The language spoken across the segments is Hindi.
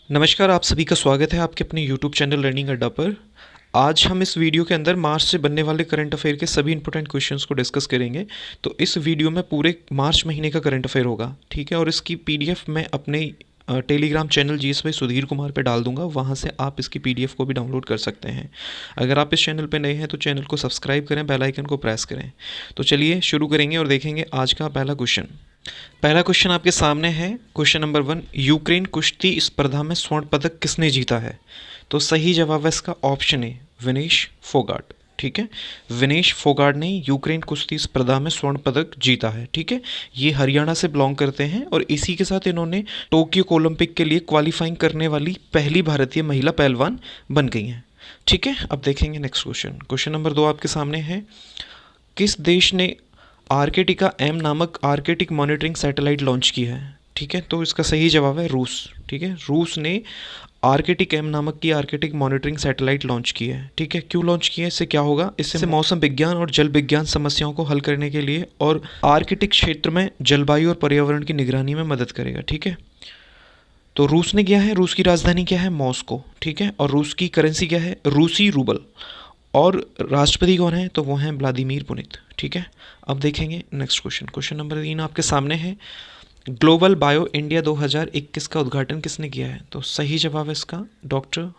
नमस्कार, आप सभी का स्वागत है आपके अपने यूट्यूब चैनल लर्निंग अड्डा पर। आज हम इस वीडियो के अंदर मार्च से बनने वाले करंट अफेयर के सभी इंपॉर्टेंट क्वेश्चंस को डिस्कस करेंगे। तो इस वीडियो में पूरे मार्च महीने का करंट अफेयर होगा, ठीक है। और इसकी पीडीएफ मैं अपने टेलीग्राम चैनल जीएस भाई सुधीर कुमार पे डाल दूंगा, वहाँ से आप इसकी पीडीएफ को भी डाउनलोड कर सकते हैं। अगर आप इस चैनल पे नए हैं तो चैनल को सब्सक्राइब करें, बेल आइकन को प्रेस करें। तो चलिए शुरू करेंगे और देखेंगे आज का पहला क्वेश्चन। पहला क्वेश्चन आपके सामने है, क्वेश्चन नंबर 1, यूक्रेन कुश्ती स्पर्धा में स्वर्ण पदक किसने जीता है? तो सही जवाब है इसका ऑप्शन ए, विनेश फोगाट। ठीक है, विनेश फोगाट ने यूक्रेन कुश्ती स्पर्धा में स्वर्ण पदक जीता है। ठीक है, ये हरियाणा से बिलोंग करते हैं और इसी के साथ इन्होंने टोक्यो ओलंपिक के लिए क्वालिफाइंग करने वाली पहली भारतीय महिला पहलवान बन गई हैं। ठीक है, अब देखेंगे नेक्स्ट क्वेश्चन। क्वेश्चन नंबर 2 आपके सामने है, किस देश ने आर्केटिका एम नामक आर्केटिक मॉनिटरिंग सैटेलाइट लॉन्च की है? ठीक है, तो इसका सही जवाब है रूस। ठीक है, रूस ने आर्केटिक एम नामक की आर्केटिक मॉनिटरिंग सैटेलाइट लॉन्च की है। ठीक है, क्यों लॉन्च की है, इससे क्या होगा? इससे मौसम विज्ञान और जल विज्ञान समस्याओं को हल करने के लिए और आर्कटिक क्षेत्र में जलवायु और पर्यावरण की निगरानी में मदद करेगा। ठीक है, तो रूस ने किया है, रूस की राजधानी क्या है? मॉस्को। ठीक है, और रूस की करेंसी क्या है? रूसी रूबल। और राष्ट्रपति कौन है? तो वो हैं व्लादिमीर पुतिन। ठीक है, अब देखेंगे नेक्स्ट क्वेश्चन। क्वेश्चन नंबर 3 आपके सामने है, ग्लोबल बायो इंडिया 2021 का उद्घाटन किसने किया है? तो सही जवाब है इसका डॉक्टर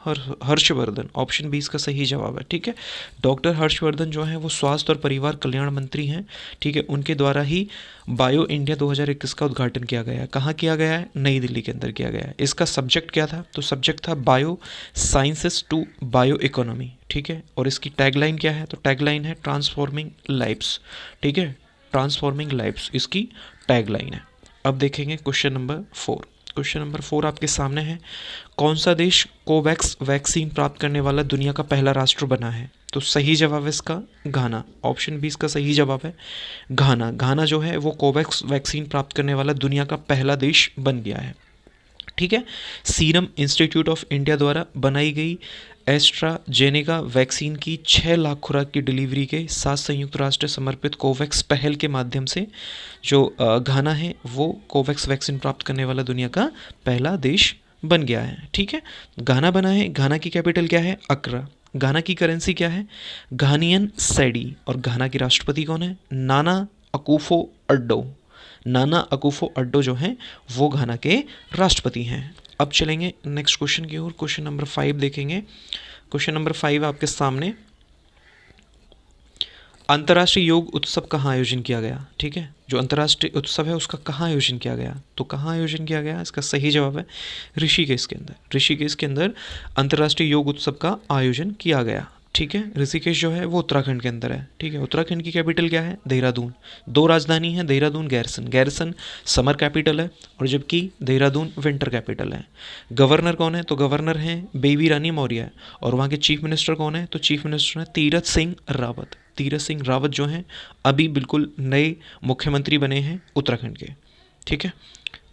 हर्षवर्धन। ऑप्शन बी इसका सही जवाब है। ठीक है, डॉक्टर हर्षवर्धन जो है वो स्वास्थ्य और परिवार कल्याण मंत्री हैं। ठीक है, उनके द्वारा ही बायो इंडिया 2021 का उद्घाटन किया गया है। कहाँ किया गया है? नई दिल्ली के अंदर किया गया है। इसका सब्जेक्ट क्या था? तो सब्जेक्ट था bio sciences to bio economy. ठीक है, और इसकी टैगलाइन क्या है? तो टैगलाइन है ट्रांसफॉर्मिंग लाइव्स। ठीक है, ट्रांसफॉर्मिंग लाइव्स इसकी टैगलाइन है। अब देखेंगे क्वेश्चन नंबर 4। क्वेश्चन नंबर 4 आपके सामने है, कौन सा देश कोवैक्स वैक्सीन प्राप्त करने वाला दुनिया का पहला राष्ट्र बना है? तो सही जवाब है इसका घाना। ऑप्शन बी इसका सही जवाब है घाना। घाना जो है वो कोवैक्स वैक्सीन प्राप्त करने वाला दुनिया का पहला देश बन गया है। ठीक है, सीरम इंस्टीट्यूट ऑफ इंडिया द्वारा बनाई गई एस्ट्राजेनेका वैक्सीन की 6 लाख खुराक की डिलीवरी के साथ संयुक्त राष्ट्र समर्पित कोवैक्स पहल के माध्यम से जो घाना है वो कोवैक्स वैक्सीन प्राप्त करने वाला दुनिया का पहला देश बन गया है। ठीक है, घाना बना है। घाना की कैपिटल क्या है? अक्रा। घाना की करेंसी क्या है? घानियन सैडी। और घाना के राष्ट्रपति कौन है? नाना अकुफो अड्डो। नाना अकुफो अड्डो जो हैं वो घाना के राष्ट्रपति हैं। अब चलेंगे नेक्स्ट क्वेश्चन की ओर। क्वेश्चन नंबर 5 देखेंगे। क्वेश्चन नंबर 5 आपके सामने, अंतर्राष्ट्रीय योग उत्सव कहाँ आयोजन किया गया? ठीक है, जो अंतर्राष्ट्रीय उत्सव है उसका कहाँ आयोजन किया गया? तो कहाँ आयोजन किया गया? इसका सही जवाब है ऋषिकेश के अंदर। ऋषिकेश के अंदर अंतर्राष्ट्रीय योग उत्सव का आयोजन किया गया। ठीक है, ऋषिकेश जो है वो उत्तराखंड के अंदर है। ठीक है, उत्तराखंड की कैपिटल क्या है? देहरादून। 2 राजधानी है, Dehradun garrison. Garrison summer capital है और जबकि देहरादून विंटर कैपिटल है। गवर्नर कौन है? तो गवर्नर हैं बेबी रानी मौर्य। और वहाँ के चीफ मिनिस्टर कौन है? तो चीफ मिनिस्टर हैं तीरथ सिंह रावत। तीरथ सिंह रावत जो हैं अभी बिल्कुल नए मुख्यमंत्री बने हैं उत्तराखंड के। ठीक है,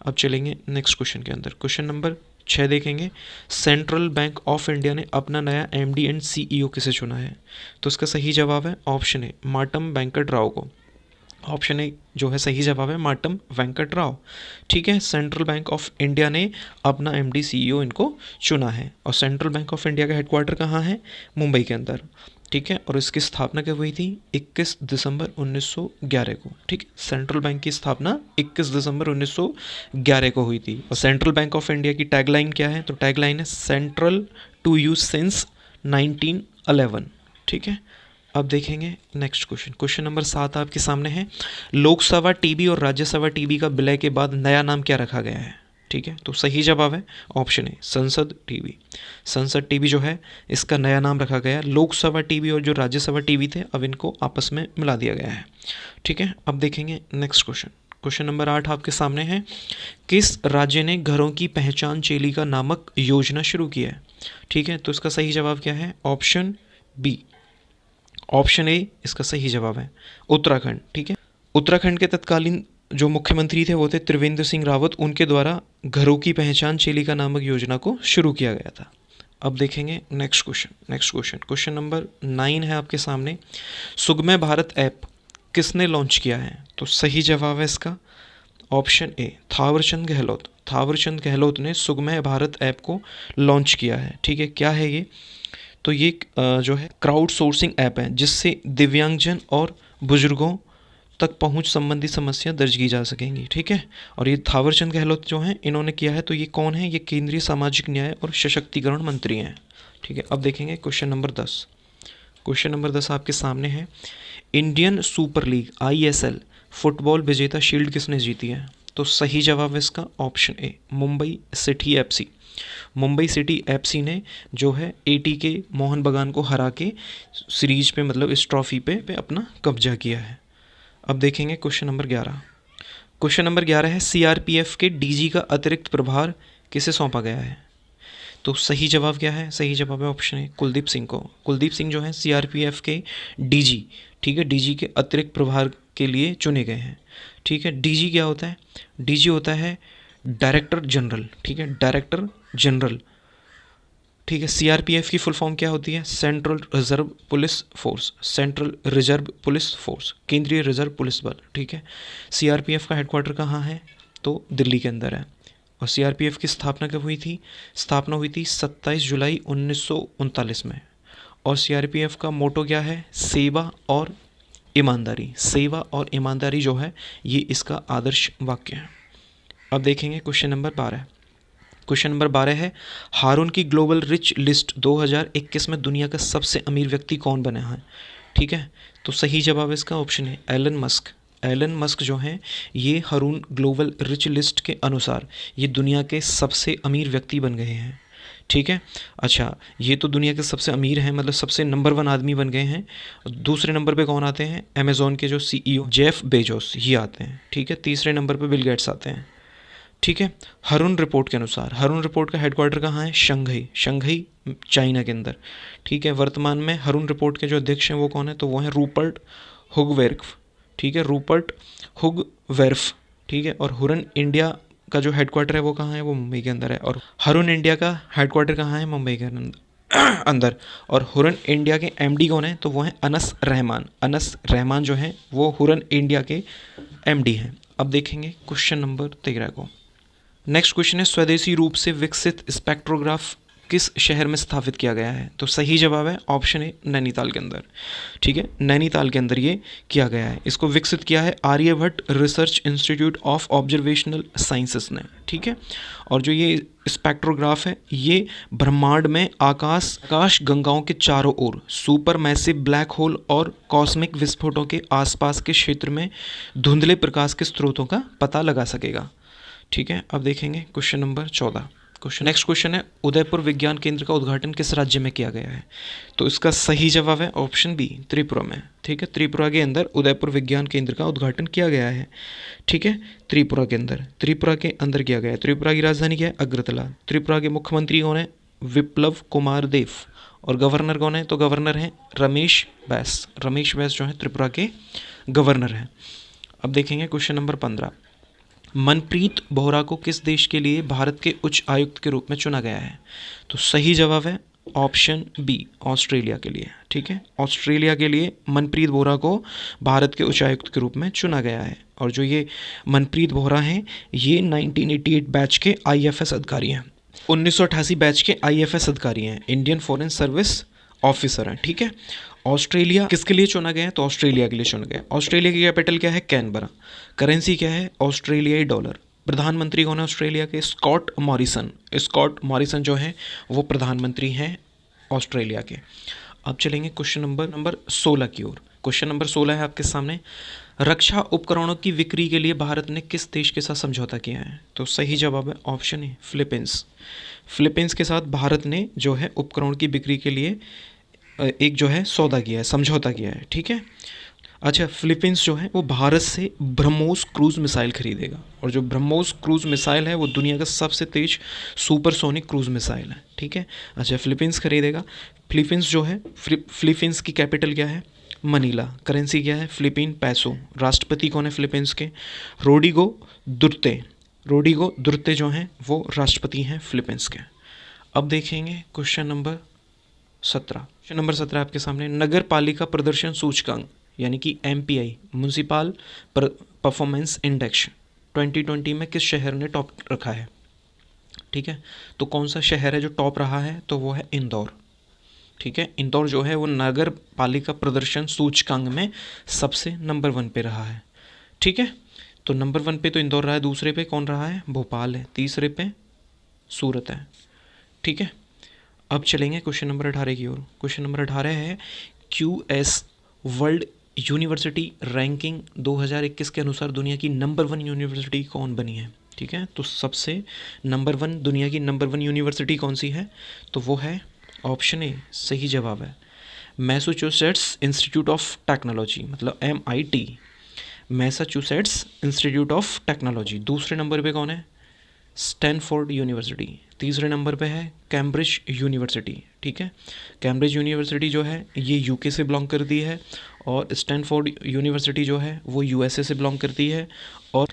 अब चलेंगे नेक्स्ट क्वेश्चन के अंदर। क्वेश्चन नंबर 6 देखेंगे, सेंट्रल बैंक ऑफ इंडिया ने अपना नया एमडी एंड सीईओ किसे चुना है? तो इसका सही जवाब है ऑप्शन ए, मार्टम वेंकट राव को। ऑप्शन ए जो है सही जवाब है मार्टम वेंकट राव। ठीक है, सेंट्रल बैंक ऑफ इंडिया ने अपना एमडी सीईओ इनको चुना है। और सेंट्रल बैंक ऑफ इंडिया का हेडक्वार्टर कहाँ है? मुंबई के अंदर। ठीक है, और इसकी स्थापना कब हुई थी? 21 दिसंबर 1911 को। ठीक है, सेंट्रल बैंक की स्थापना 21 दिसंबर 1911 को हुई थी। और सेंट्रल बैंक ऑफ इंडिया की टैगलाइन क्या है? तो टैगलाइन है सेंट्रल टू यू सिंस 1911। ठीक है, अब देखेंगे नेक्स्ट क्वेश्चन। क्वेश्चन नंबर 7 आपके सामने है, लोकसभा टीबी और राज्यसभा टीबी का विलय के बाद नया नाम क्या रखा गया है? ठीक है, तो सही जवाब है ऑप्शन ए, संसद टीवी। संसद टीवी जो है इसका नया नाम रखा गया। लोकसभा टीवी और जो राज्यसभा टीवी थे अब इनको आपस में मिला दिया गया है। ठीक है, अब देखेंगे नेक्स्ट क्वेश्चन। क्वेश्चन नंबर 8 आपके सामने है, किस राज्य ने घरों की पहचान चेलिका नामक योजना शुरू की है? ठीक है, तो इसका सही जवाब क्या है? ऑप्शन बी, ऑप्शन ए इसका सही जवाब है उत्तराखंड। ठीक है, उत्तराखंड के तत्कालीन जो मुख्यमंत्री थे वो थे त्रिवेंद्र सिंह रावत। उनके द्वारा घरों की पहचान चेलिका नामक योजना को शुरू किया गया था। अब देखेंगे नेक्स्ट क्वेश्चन। क्वेश्चन नंबर 9 है आपके सामने, सुगम्य भारत ऐप किसने लॉन्च किया है? तो सही जवाब है इसका ऑप्शन ए थावरचंद गहलोत। थावरचंद गहलोत ने सुगमय भारत ऐप को लॉन्च किया है। ठीक है, क्या है ये? तो ये जो है क्राउड सोर्सिंग ऐप है जिससे दिव्यांगजन और बुजुर्गों तक पहुंच संबंधी समस्या दर्ज की जा सकेंगी। ठीक है, और ये थावरचंद गहलोत जो हैं इन्होंने किया है। तो ये कौन है? ये केंद्रीय सामाजिक न्याय और सशक्तिकरण मंत्री हैं। ठीक है, अब देखेंगे क्वेश्चन नंबर 10। क्वेश्चन नंबर 10 आपके सामने है, Indian super league ISL football विजेता शील्ड किसने जीती है? तो सही जवाब है इसका option A Mumbai city FC। Mumbai city FC ने जो है ATK मोहन बगान को हरा के सीरीज पे मतलब इस ट्रॉफी पे अपना कब्जा किया है। अब देखेंगे क्वेश्चन नंबर 11। क्वेश्चन नंबर 11 है, CRPF के DG का अतिरिक्त प्रभार किसे सौंपा गया है? तो सही जवाब क्या है? सही जवाब है ऑप्शन ए कुलदीप सिंह को। कुलदीप सिंह जो है CRPF के DG, ठीक है, DG के अतिरिक्त प्रभार के लिए चुने गए हैं। ठीक है, DG क्या होता है? DG होता है डायरेक्टर जनरल। ठीक है, डायरेक्टर जनरल। ठीक है, CRPF की फुल फॉर्म क्या होती है? Central reserve police force. Central reserve police force, केंद्रीय रिजर्व पुलिस बल। ठीक है, CRPF का हेडक्वार्टर कहाँ है? तो दिल्ली के अंदर है। और CRPF की स्थापना कब हुई थी? स्थापना हुई थी 27 जुलाई 1939 में। और CRPF का मोटो क्या है? सेवा और ईमानदारी। सेवा और ईमानदारी जो है ये इसका आदर्श वाक्य है। अब देखेंगे क्वेश्चन नंबर 12। क्वेश्चन नंबर 12 है, हारून की ग्लोबल रिच लिस्ट 2021 में दुनिया का सबसे अमीर व्यक्ति कौन बना है? ठीक है, तो सही जवाब इसका ऑप्शन है एलन मस्क। एलन मस्क जो हैं ये हारून ग्लोबल रिच लिस्ट के अनुसार ये दुनिया के सबसे अमीर व्यक्ति बन गए हैं। ठीक है, अच्छा, ये तो दुनिया के सबसे अमीर हैं, मतलब सबसे नंबर 1 आदमी बन गए हैं। दूसरे नंबर पे कौन आते हैं? अमेज़ॉन के जो CEO जेफ बेजोस ये आते हैं। ठीक है, तीसरे नंबर पे बिल गेट्स आते हैं। ठीक है, हारून रिपोर्ट के अनुसार, हारून रिपोर्ट का हेडक्वार्टर कहाँ है? शंघई। शंघई चाइना के अंदर। ठीक है, वर्तमान में हारून रिपोर्ट के जो अध्यक्ष हैं वो कौन है? तो वो हैं रूपर्ट हुगवेर्फ। ठीक है, रूपर्ट हुगवेर्फ। ठीक है, और हुरन इंडिया का जो हेडक्वार्टर है वो कहाँ है? वो मुंबई के अंदर है। और हारून इंडिया का हेडक्वार्टर कहाँ है? मुंबई के अंदर। और हुरन इंडिया के MD कौन है? तो वो हैं अनस रहमान। अनस रहमान जो हैं वो हुरन इंडिया के MD हैं। अब देखेंगे क्वेश्चन नंबर 13 को। नेक्स्ट क्वेश्चन है, स्वदेशी रूप से विकसित स्पेक्ट्रोग्राफ किस शहर में स्थापित किया गया है? तो सही जवाब है ऑप्शन ए नैनीताल के अंदर। ठीक है, नैनीताल के अंदर ये किया गया है। इसको विकसित किया है Aryabhatta research institute of observational sciences ने। ठीक है, और जो ये स्पेक्ट्रोग्राफ है ये ब्रह्मांड में आकाश गंगाओं के चारों ओर सुपर मैसिव ब्लैक होल और कॉस्मिक विस्फोटों के आसपास के क्षेत्र में धुंधले प्रकाश के स्रोतों का पता लगा सकेगा। ठीक है, अब देखेंगे क्वेश्चन नंबर 14। नेक्स्ट क्वेश्चन है, उदयपुर विज्ञान केंद्र का उद्घाटन किस राज्य में किया गया है? तो इसका सही जवाब है ऑप्शन बी त्रिपुरा में। ठीक है, त्रिपुरा के अंदर उदयपुर विज्ञान केंद्र का उद्घाटन किया गया है। ठीक है, त्रिपुरा के अंदर किया गया है। त्रिपुरा की राजधानी क्या है? अगरतला। त्रिपुरा के मुख्यमंत्री कौन है? विप्लव कुमार देव। और गवर्नर कौन है? तो गवर्नर हैं रमेश बैस। रमेश बैस जो है त्रिपुरा के गवर्नर हैं। अब देखेंगे क्वेश्चन नंबर 15। मनप्रीत बोहरा को किस देश के लिए भारत के उच्च आयुक्त के रूप में चुना गया है? तो सही जवाब है ऑप्शन बी ऑस्ट्रेलिया के लिए। ठीक है, ऑस्ट्रेलिया के लिए मनप्रीत बोहरा को भारत के उच्चायुक्त के रूप में चुना गया है। और जो ये मनप्रीत बोहरा हैं ये 1988 बैच के IFS अधिकारी हैं। 1988 बैच के IFS अधिकारी हैं, इंडियन फॉरेन सर्विस ऑफिसर हैं। ठीक है, ऑस्ट्रेलिया किसके लिए चुना गया है? तो ऑस्ट्रेलिया के लिए चुना गया। ऑस्ट्रेलिया की कैपिटल क्या है? कैनबरा। करेंसी क्या है? ऑस्ट्रेलियाई डॉलर। प्रधानमंत्री कौन है ऑस्ट्रेलिया के? Scott Morrison. स्कॉट मॉरिसन जो है वो प्रधानमंत्री हैं ऑस्ट्रेलिया के। अब चलेंगे क्वेश्चन नंबर 16 की ओर। क्वेश्चन नंबर 16 है आपके सामने, रक्षा उपकरणों की बिक्री के लिए भारत ने किस देश के साथ समझौता किया है? तो सही जवाब है ऑप्शन ए फिलीपींस। फिलीपींस के साथ भारत ने जो है उपकरणों की बिक्री के लिए एक जो है सौदा किया है, समझौता किया है। ठीक है, अच्छा, फिलीपींस जो है वो भारत से ब्रह्मोस क्रूज़ मिसाइल खरीदेगा। और जो ब्रह्मोस क्रूज़ मिसाइल है वो दुनिया का सबसे तेज सुपरसोनिक क्रूज़ मिसाइल है। ठीक है, अच्छा, फिलीपींस खरीदेगा। फिलीपींस जो है फिलीपींस की कैपिटल क्या है? मनीला। करेंसी क्या है? फिलीपीन पैसो। राष्ट्रपति कौन है फिलीपींस के? रोड्रिगो दुर्ते जो हैं वो राष्ट्रपति हैं फिलीपींस के। अब देखेंगे क्वेश्चन नंबर 17। क्वेश्चन नंबर 17 आपके सामने, नगर पालिका प्रदर्शन सूचकांक यानी कि MPI म्यूनसिपल परफॉर्मेंस इंडेक्स 2020 में किस शहर ने टॉप रखा है? ठीक है, तो कौन सा शहर है जो टॉप रहा है? तो वो है इंदौर। ठीक है, इंदौर जो है वो नगर पालिका प्रदर्शन सूचकांक में सबसे नंबर 1 पे रहा है। ठीक है, तो नंबर 1 पे तो इंदौर रहा है, दूसरे पे कौन रहा है? भोपाल है, तीसरे पे सूरत है। ठीक है, अब चलेंगे क्वेश्चन नंबर 18 की ओर। क्वेश्चन नंबर 18 है QS वर्ल्ड यूनिवर्सिटी रैंकिंग 2021 के अनुसार दुनिया की नंबर 1 यूनिवर्सिटी कौन बनी है? ठीक है, तो सबसे नंबर 1 दुनिया की नंबर 1 यूनिवर्सिटी कौन सी है? तो वो है ऑप्शन ए, सही जवाब है मैसाचुसेट्स इंस्टीट्यूट ऑफ टेक्नोलॉजी, मतलब MIT, Massachusetts institute of technology. दूसरे नंबर पे कौन है? Stanford university. तीसरे नंबर पे है कैम्ब्रिज यूनिवर्सिटी। ठीक है, कैम्ब्रिज यूनिवर्सिटी जो है ये UK से बिलोंग करती है, और स्टैनफोर्ड यूनिवर्सिटी जो है वो USA से बिलोंग करती है, और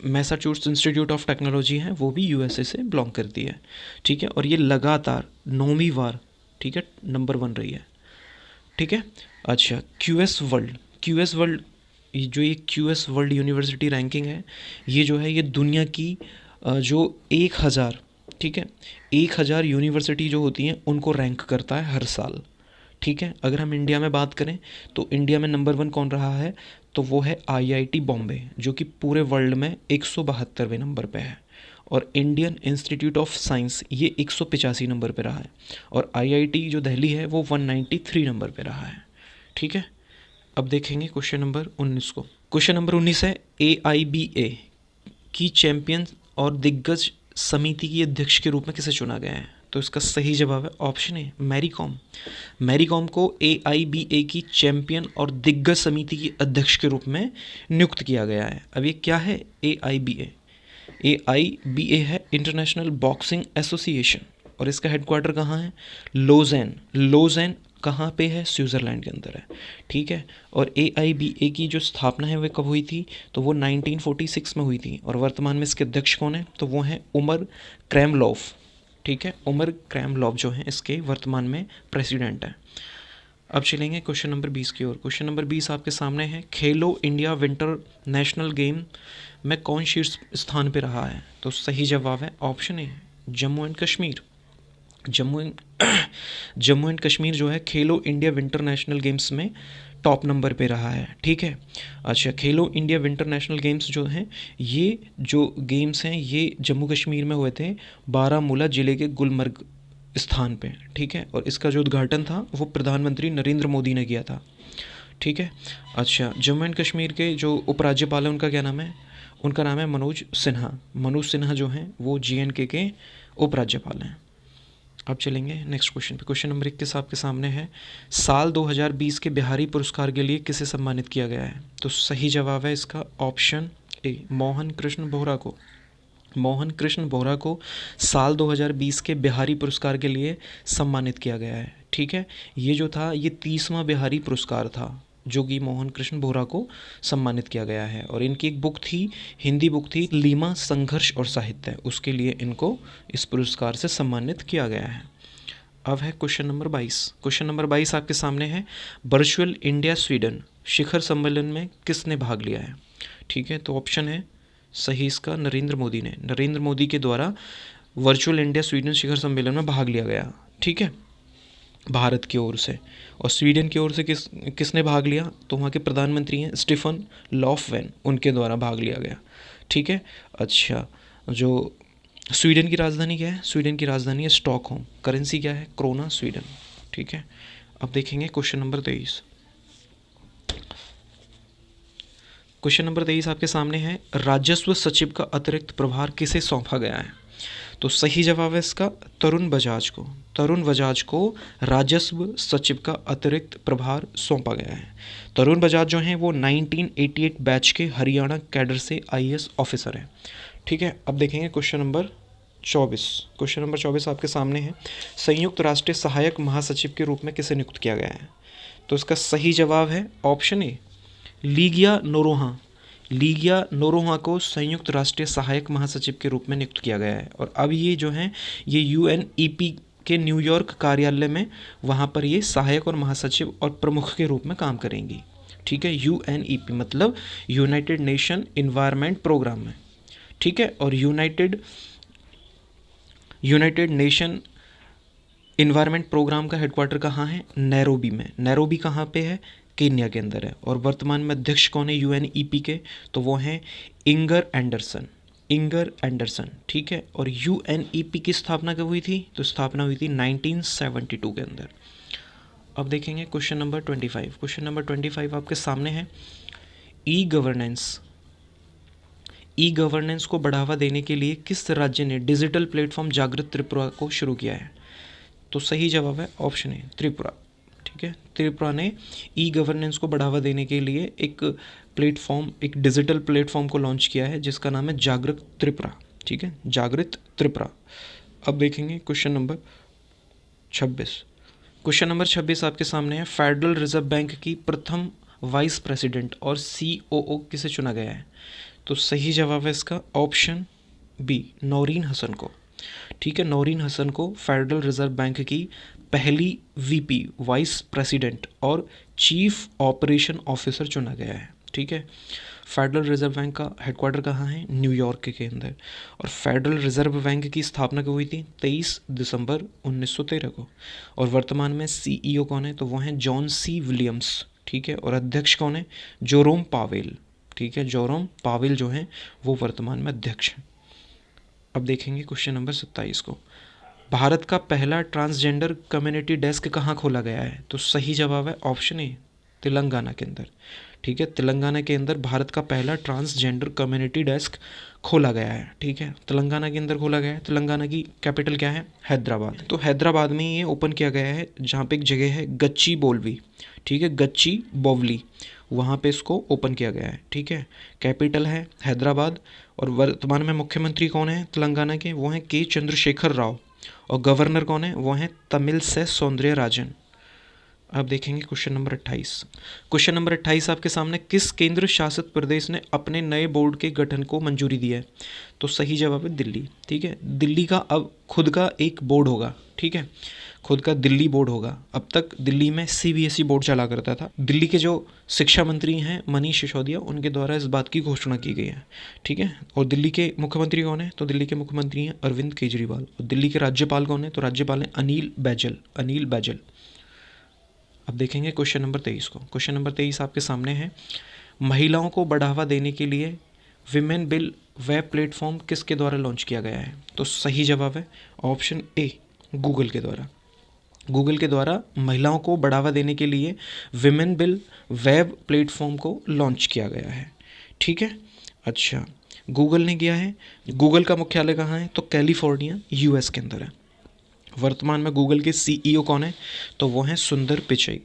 मैसाचुसेट्स इंस्टीट्यूट ऑफ टेक्नोलॉजी है वो भी USA से बिलोंग करती है। ठीक है, और ये लगातार 9वीं बार, ठीक है, नंबर 1 रही है। ठीक है, अच्छा, QS वर्ल्ड जो ये QS वर्ल्ड यूनिवर्सिटी रैंकिंग है, ये जो है ये दुनिया की जो 1000, ठीक है, 1000 यूनिवर्सिटी जो होती हैं उनको रैंक करता है हर साल। ठीक है, अगर हम इंडिया में बात करें तो इंडिया में नंबर 1 कौन रहा है? तो वो है IIT बॉम्बे, जो कि पूरे वर्ल्ड में 172वें नंबर पे है, और इंडियन इंस्टीट्यूट ऑफ साइंस ये 185 नंबर पे रहा है, और IIT जो दिल्ली है वो 193 नंबर पे रहा है। ठीक है, अब देखेंगे क्वेश्चन नंबर 19 को। क्वेश्चन नंबर 19 है AIBA की चैंपियन और दिग्गज समिति की अध्यक्ष के रूप में किसे चुना गया है? तो इसका सही जवाब है ऑप्शन ए, मैरी कॉम। मैरी कॉम को AIBA की चैंपियन और दिग्गज समिति की अध्यक्ष के रूप में नियुक्त किया गया है। अब ये क्या है AIBA? AIBA है इंटरनेशनल बॉक्सिंग एसोसिएशन, और इसका हेडक्वार्टर कहाँ है? लोजेन कहाँ पे है? स्विट्ज़रलैंड के अंदर है। ठीक है, और AIBA की जो स्थापना है वह कब हुई थी? तो वो 1946 में हुई थी, और वर्तमान में इसके अध्यक्ष कौन है? तो वो हैं उमर क्रैमलोफ। ठीक है, उमर क्रैमलोफ जो हैं इसके वर्तमान में प्रेसिडेंट हैं। अब चलेंगे क्वेश्चन नंबर 20 की ओर। क्वेश्चन नंबर 20 आपके सामने है, खेलो इंडिया विंटर नेशनल गेम में कौन शीर्ष स्थान पे रहा है? तो सही जवाब है option A, Jammu and Kashmir. Jammu and Kashmir जो है खेलो इंडिया विंटर नेशनल गेम्स में टॉप नंबर पे रहा है। ठीक है, अच्छा, खेलो इंडिया विंटर नेशनल गेम्स जो हैं ये जो गेम्स हैं ये जम्मू कश्मीर में हुए थे, बारामूला ज़िले के गुलमर्ग स्थान पे। ठीक है, और इसका जो उद्घाटन था वो प्रधानमंत्री नरेंद्र मोदी ने किया था। ठीक है, अच्छा, जम्मू एंड कश्मीर के जो उपराज्यपाल हैं उनका क्या नाम है? उनका नाम है मनोज सिन्हा जो हैं वो JNK के उपराज्यपाल हैं। अब चलेंगे नेक्स्ट क्वेश्चन पे। क्वेश्चन नंबर 21 आपके सामने है, साल 2020 के बिहारी पुरस्कार के लिए किसे सम्मानित किया गया है? तो सही जवाब है इसका ऑप्शन ए, मोहन कृष्ण बोहरा को साल 2020 के बिहारी पुरस्कार के लिए सम्मानित किया गया है। ठीक है, ये जो था ये 30वां बिहारी पुरस्कार था जो कि मोहन कृष्ण बोहरा को सम्मानित किया गया है, और इनकी एक बुक थी, हिंदी बुक थी, लीमा संघर्ष और साहित्य, उसके लिए इनको इस पुरस्कार से सम्मानित किया गया है। अब है क्वेश्चन नंबर 22। क्वेश्चन नंबर 22 आपके सामने है, वर्चुअल इंडिया स्वीडन शिखर सम्मेलन में किसने भाग लिया है? ठीक है, तो ऑप्शन है सही इसका नरेंद्र मोदी के द्वारा वर्चुअल इंडिया स्वीडन शिखर सम्मेलन में भाग लिया गया। ठीक है, भारत की ओर से, और स्वीडन की ओर से किसने भाग लिया? तो वहाँ के प्रधानमंत्री हैं स्टीफन लॉफवेन, उनके द्वारा भाग लिया गया। ठीक है, अच्छा, जो स्वीडन की राजधानी क्या है? स्वीडन की राजधानी है स्टॉकहोम, करेंसी क्या है? Krona Sweden. ठीक है, अब देखेंगे क्वेश्चन नंबर 23। क्वेश्चन नंबर 23 आपके सामने है, राजस्व सचिव का अतिरिक्त प्रभार किसे सौंपा गया है? तो सही जवाब है इसका तरुण बजाज को राजस्व सचिव का अतिरिक्त प्रभार सौंपा गया है। तरुण बजाज जो हैं वो 1988 बैच के हरियाणा कैडर से IAS ऑफिसर हैं। ठीक है, अब देखेंगे क्वेश्चन नंबर 24। क्वेश्चन नंबर 24 आपके सामने है, संयुक्त राष्ट्र सहायक महासचिव के रूप में किसे नियुक्त किया गया है? तो इसका सही जवाब है ऑप्शन ए, लीगिया नोरोहा को संयुक्त राष्ट्रीय सहायक महासचिव के रूप में नियुक्त किया गया है, और अब ये जो हैं ये UNEP के न्यूयॉर्क कार्यालय में वहाँ पर ये सहायक और महासचिव और प्रमुख के रूप में काम करेंगी। ठीक है, UNEP मतलब यूनाइटेड नेशन इन्वायरमेंट प्रोग्राम है, ठीक है। और यूनाइटेड नेशन इन्वायरमेंट प्रोग्राम का हेडक्वार्टर कहाँ है? नैरोबी में। नैरोबी कहाँ पे है? केन्या के अंदर है। और वर्तमान में अध्यक्ष कौन है UNEP के? तो वो हैं इंगर एंडरसन, ठीक है। और UNEP की स्थापना कब हुई थी? तो स्थापना हुई थी 1972 के अंदर। अब देखेंगे क्वेश्चन नंबर 25। क्वेश्चन नंबर 25 आपके सामने है, ई गवर्नेंस को बढ़ावा देने के लिए किस राज्य ने डिजिटल प्लेटफॉर्म जागृत त्रिपुरा को शुरू किया है? तो सही जवाब है ऑप्शन ए, त्रिपुरा, ठीक है। त्रिपुरा ने ई गवर्नेंस को बढ़ावा देने के लिए एक डिजिटल प्लेटफॉर्म को लॉन्च किया है जिसका नाम है जागृत त्रिपुरा, ठीक है, जागृत त्रिपुरा। अब देखेंगे क्वेश्चन नंबर 26। क्वेश्चन नंबर 26 आपके सामने है, फेडरल रिजर्व बैंक की प्रथम वाइस प्रेसिडेंट और COO किसे चुना गया है? तो सही जवाब है इसका ऑप्शन बी, नौरीन हसन को, ठीक है। नौरीन हसन को फेडरल रिजर्व बैंक की पहली VP वाइस प्रेसिडेंट और चीफ ऑपरेशन ऑफिसर चुना गया है, ठीक है। फेडरल रिजर्व बैंक का हेडक्वार्टर कहाँ है? न्यूयॉर्क के अंदर। और फेडरल रिजर्व बैंक की स्थापना कब हुई थी? 23 दिसंबर 1913 को। और वर्तमान में CEO कौन है? तो वो हैं जॉन C. विलियम्स, ठीक है। और अध्यक्ष कौन है? जोरोम पावेल, ठीक है। जोरोम पावेल जो हैं वो वर्तमान में अध्यक्ष हैं। अब देखेंगे क्वेश्चन नंबर 27 को, भारत का पहला ट्रांसजेंडर कम्युनिटी डेस्क कहाँ खोला गया है? तो सही जवाब है ऑप्शन ए, तेलंगाना के अंदर, ठीक है। तेलंगाना के अंदर भारत का पहला ट्रांसजेंडर कम्युनिटी डेस्क खोला गया है, ठीक है। तेलंगाना के अंदर खोला गया है। तेलंगाना की कैपिटल क्या है? हैदराबाद। तो हैदराबाद में ये ओपन किया गया है जहाँ पे एक जगह है गच्ची बोवली, ठीक है, गच्ची बोवली, वहाँ पे इसको ओपन किया गया है, ठीक है। कैपिटल है हैदराबाद। और वर्तमान में मुख्यमंत्री कौन है तेलंगाना के? वो हैं K. चंद्रशेखर राव। और गवर्नर कौन है? वो हैं तमिलसै सौंदरराजन। अब देखेंगे क्वेश्चन नंबर 28। क्वेश्चन नंबर 28 आपके सामने, किस केंद्र शासित प्रदेश ने अपने नए बोर्ड के गठन को मंजूरी दी है? तो सही जवाब है दिल्ली, ठीक है। दिल्ली का अब खुद का एक बोर्ड होगा, ठीक है, खुद का दिल्ली बोर्ड होगा। अब तक दिल्ली में CBSE बोर्ड चला करता था। दिल्ली के जो शिक्षा मंत्री हैं मनीष सिसोदिया, उनके द्वारा इस बात की घोषणा की गई है, ठीक है। और दिल्ली के मुख्यमंत्री कौन है? तो दिल्ली के मुख्यमंत्री हैं अरविंद केजरीवाल। और दिल्ली के राज्यपाल कौन है? तो राज्यपाल हैं अनिल बैजल। अब देखेंगे क्वेश्चन नंबर 23 को। क्वेश्चन नंबर 23 आपके सामने है, महिलाओं को बढ़ावा देने के लिए विमेन बिल वेब प्लेटफॉर्म किसके द्वारा लॉन्च किया गया है? तो सही जवाब है ऑप्शन ए, गूगल के द्वारा। गूगल के द्वारा महिलाओं को बढ़ावा देने के लिए विमेन बिल वेब प्लेटफॉर्म को लॉन्च किया गया है, ठीक है। अच्छा, गूगल ने किया है। गूगल का मुख्यालय कहाँ है? तो कैलिफोर्निया US के अंदर है। वर्तमान में गूगल के CEO कौन है? तो वो हैं सुंदर पिचई।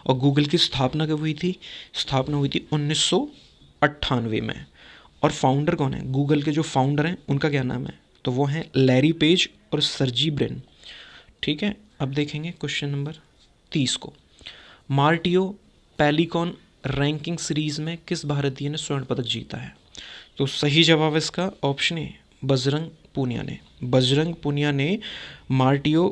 और गूगल की स्थापना कब हुई थी? स्थापना हुई थी 1998 में। और फाउंडर कौन है? गूगल के जो फाउंडर हैं उनका क्या नाम है? तो वो हैं लैरी पेज और सर्जी ब्रिन, ठीक है। अब देखेंगे क्वेश्चन नंबर 30 को, मार्टियो पैलिकॉन रैंकिंग सीरीज में किस भारतीय ने स्वर्ण पदक जीता है? तो सही जवाब है इसका ऑप्शन ए, बजरंग पुनिया ने मार्टियो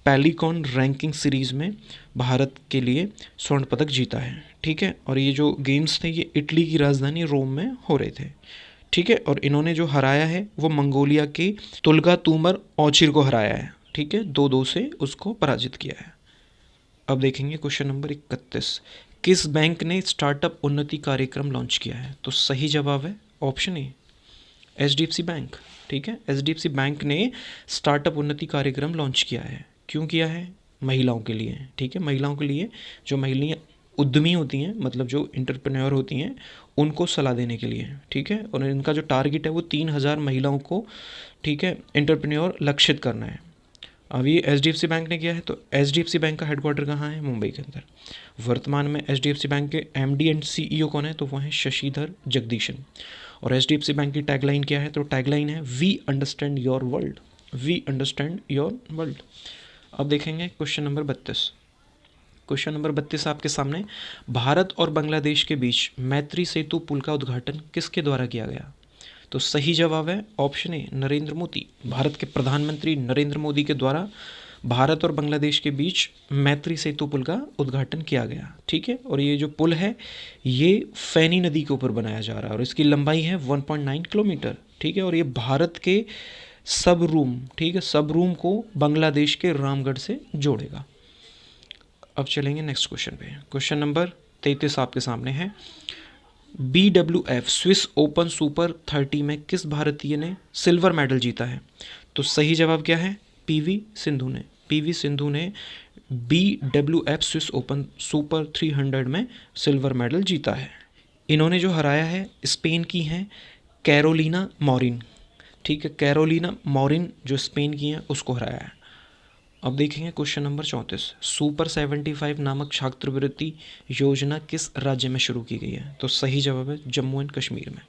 पैलिकॉन रैंकिंग सीरीज में भारत के लिए स्वर्ण पदक जीता है, ठीक है। और ये जो गेम्स थे ये इटली की राजधानी रोम में हो रहे थे, ठीक है। और इन्होंने जो हराया है वो मंगोलिया के तुल्गा तूमर औचिर को हराया है, ठीक है, 2-2 से उसको पराजित किया है। अब देखेंगे क्वेश्चन नंबर 31, किस बैंक ने स्टार्टअप उन्नति कार्यक्रम लॉन्च किया है? तो सही जवाब है ऑप्शन ए, HDFC बैंक, ठीक है। HDFC बैंक ने स्टार्टअप उन्नति कार्यक्रम लॉन्च किया है। क्यों किया है? महिलाओं के लिए, ठीक है। महिलाओं के लिए, जो महिलाएं उद्यमी होती हैं, मतलब जो इंटरप्रेन्योर होती हैं, उनको सलाह देने के लिए, ठीक है। और इनका जो टारगेट है वो 3000 महिलाओं को, ठीक है, इंटरप्रेन्योर लक्षित करना है। अब ये HDFC बैंक ने किया है। तो HDFC बैंक का हेडक्वार्टर कहाँ है? मुंबई के अंदर। वर्तमान में HDFC बैंक के MD एंड CEO कौन है? तो वो हैं शशिधर जगदीशन। और HDFC बैंक की टैगलाइन क्या है? तो टैगलाइन है we understand your world, we understand your world. अब देखेंगे क्वेश्चन नंबर 32। क्वेश्चन नंबर 32 आपके सामने, भारत और बांग्लादेश के बीच मैत्री सेतु पुल का उद्घाटन किसके द्वारा किया गया? तो सही जवाब है ऑप्शन ए, नरेंद्र मोदी। भारत के प्रधानमंत्री नरेंद्र मोदी के द्वारा भारत और बांग्लादेश के बीच मैत्री सेतु पुल का उद्घाटन किया गया, ठीक है। और ये जो पुल है ये फैनी नदी के ऊपर बनाया जा रहा है और इसकी लंबाई है 1.9 किलोमीटर, ठीक है। और ये भारत के सब रूम, ठीक है, सब रूम को बांग्लादेश के रामगढ़ से जोड़ेगा। अब चलेंगे नेक्स्ट क्वेश्चन पे। क्वेश्चन नंबर 33 आपके सामने है। BWF स्विस ओपन सुपर 30 में किस भारतीय ने सिल्वर मेडल जीता है? तो सही जवाब क्या है? पीवी सिंधु ने। पीवी सिंधु ने BWF स्विस ओपन सुपर 300 में सिल्वर मेडल जीता है। इन्होंने जो हराया है स्पेन की हैं कैरोलिना मॉरिन, ठीक है, कैरोलिना मॉरिन जो स्पेन की हैं उसको हराया है। अब देखेंगे क्वेश्चन नंबर 34। सुपर 75 नामक छात्रवृत्ति योजना किस राज्य में शुरू की गई है? तो सही जवाब है जम्मू एंड कश्मीर में।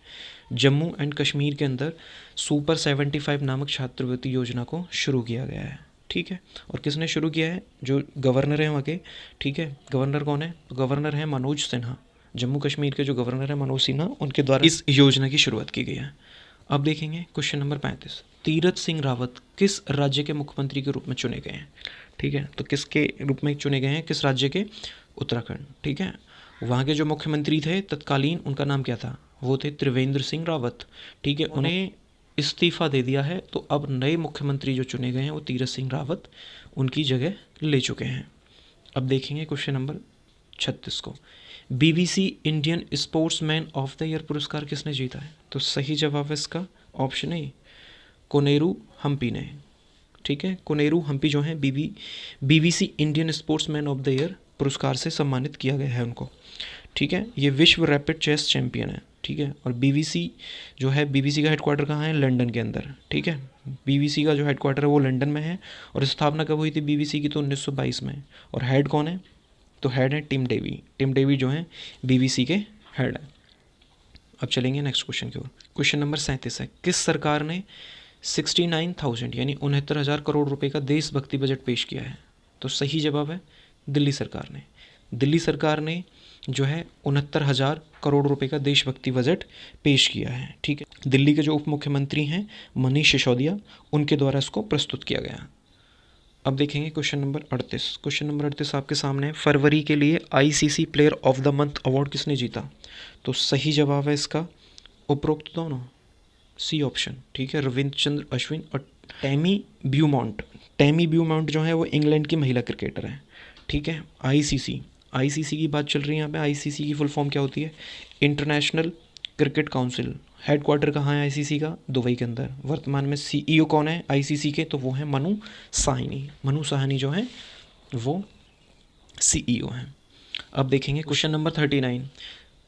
जम्मू एंड कश्मीर के अंदर सुपर 75 नामक छात्रवृत्ति योजना को शुरू किया गया है, ठीक है। और किसने शुरू किया है? जो गवर्नर हैं वहाँ के, ठीक है। गवर्नर कौन है? तो गवर्नर है मनोज सिन्हा। जम्मू कश्मीर के जो गवर्नर है मनोज सिन्हा, उनके द्वारा इस योजना की शुरुआत की गई है। अब देखेंगे क्वेश्चन नंबर 35। तीरथ सिंह रावत किस राज्य के मुख्यमंत्री के रूप में चुने गए हैं? ठीक है, तो किसके रूप में चुने गए हैं? किस राज्य के? उत्तराखंड, ठीक है। वहाँ के जो मुख्यमंत्री थे तत्कालीन, उनका नाम क्या था? वो थे त्रिवेंद्र सिंह रावत, ठीक है। उन्हें इस्तीफा दे दिया है, तो अब नए मुख्यमंत्री जो चुने गए हैं वो तीरथ सिंह रावत उनकी जगह ले चुके हैं। अब देखेंगे क्वेश्चन नंबर 36 को। BBC Indian sportsman of the year पुरस्कार किसने जीता है? तो सही जवाब है इसका ऑप्शन ए कोनेरू हम्पी ने, ठीक है। कोनेरू हम्पी जो है BBC Indian sportsman of the year पुरस्कार से सम्मानित किया गया है उनको, ठीक है। ये विश्व रैपिड चेस चैंपियन है, ठीक है। और BBC जो है, BBC का हेडक्वार्टर कहाँ है? लंदन के अंदर, ठीक है। BBC का जो हेडक्वार्टर है वो लंदन में है। और स्थापना कब हुई थी BBC की? तो 1922 में। और हेड कौन है? तो हेड है टिम डेवी। टिम डेवी जो है BBC के हेड है। अब चलेंगे नेक्स्ट क्वेश्चन की ओर। क्वेश्चन नंबर 37 है। किस सरकार ने 69,000 यानी 69,000 करोड़ रुपए का देशभक्ति बजट पेश किया है? तो सही जवाब है दिल्ली सरकार ने। दिल्ली सरकार ने जो है 69,000 करोड़ रुपए का देशभक्ति बजट पेश किया है, ठीक है। दिल्ली के जो उप मुख्यमंत्री हैं मनीष सिसोदिया, उनके द्वारा इसको प्रस्तुत किया गया। अब देखेंगे क्वेश्चन नंबर 38। क्वेश्चन नंबर 38 आपके सामने है। फरवरी के लिए ICC player of the month award किसने जीता? तो सही जवाब है इसका उपरोक्त दोनों, सी ऑप्शन, ठीक है, रविंद्र चंद्र अश्विन और टैमी ब्यूमॉन्ट। टैमी ब्यूमॉन्ट जो है वो इंग्लैंड की महिला क्रिकेटर है, ठीक है। ICC की बात चल रही है यहाँ पे। ICC की फुल फॉर्म क्या होती है? International cricket council. हेडक्वार्टर कहाँ है ICC का? दुबई के अंदर। वर्तमान में CEO कौन है ICC के? तो वो है मनु साहनी। मनु साहनी जो है वो CEO हैं। अब देखेंगे क्वेश्चन नंबर 39।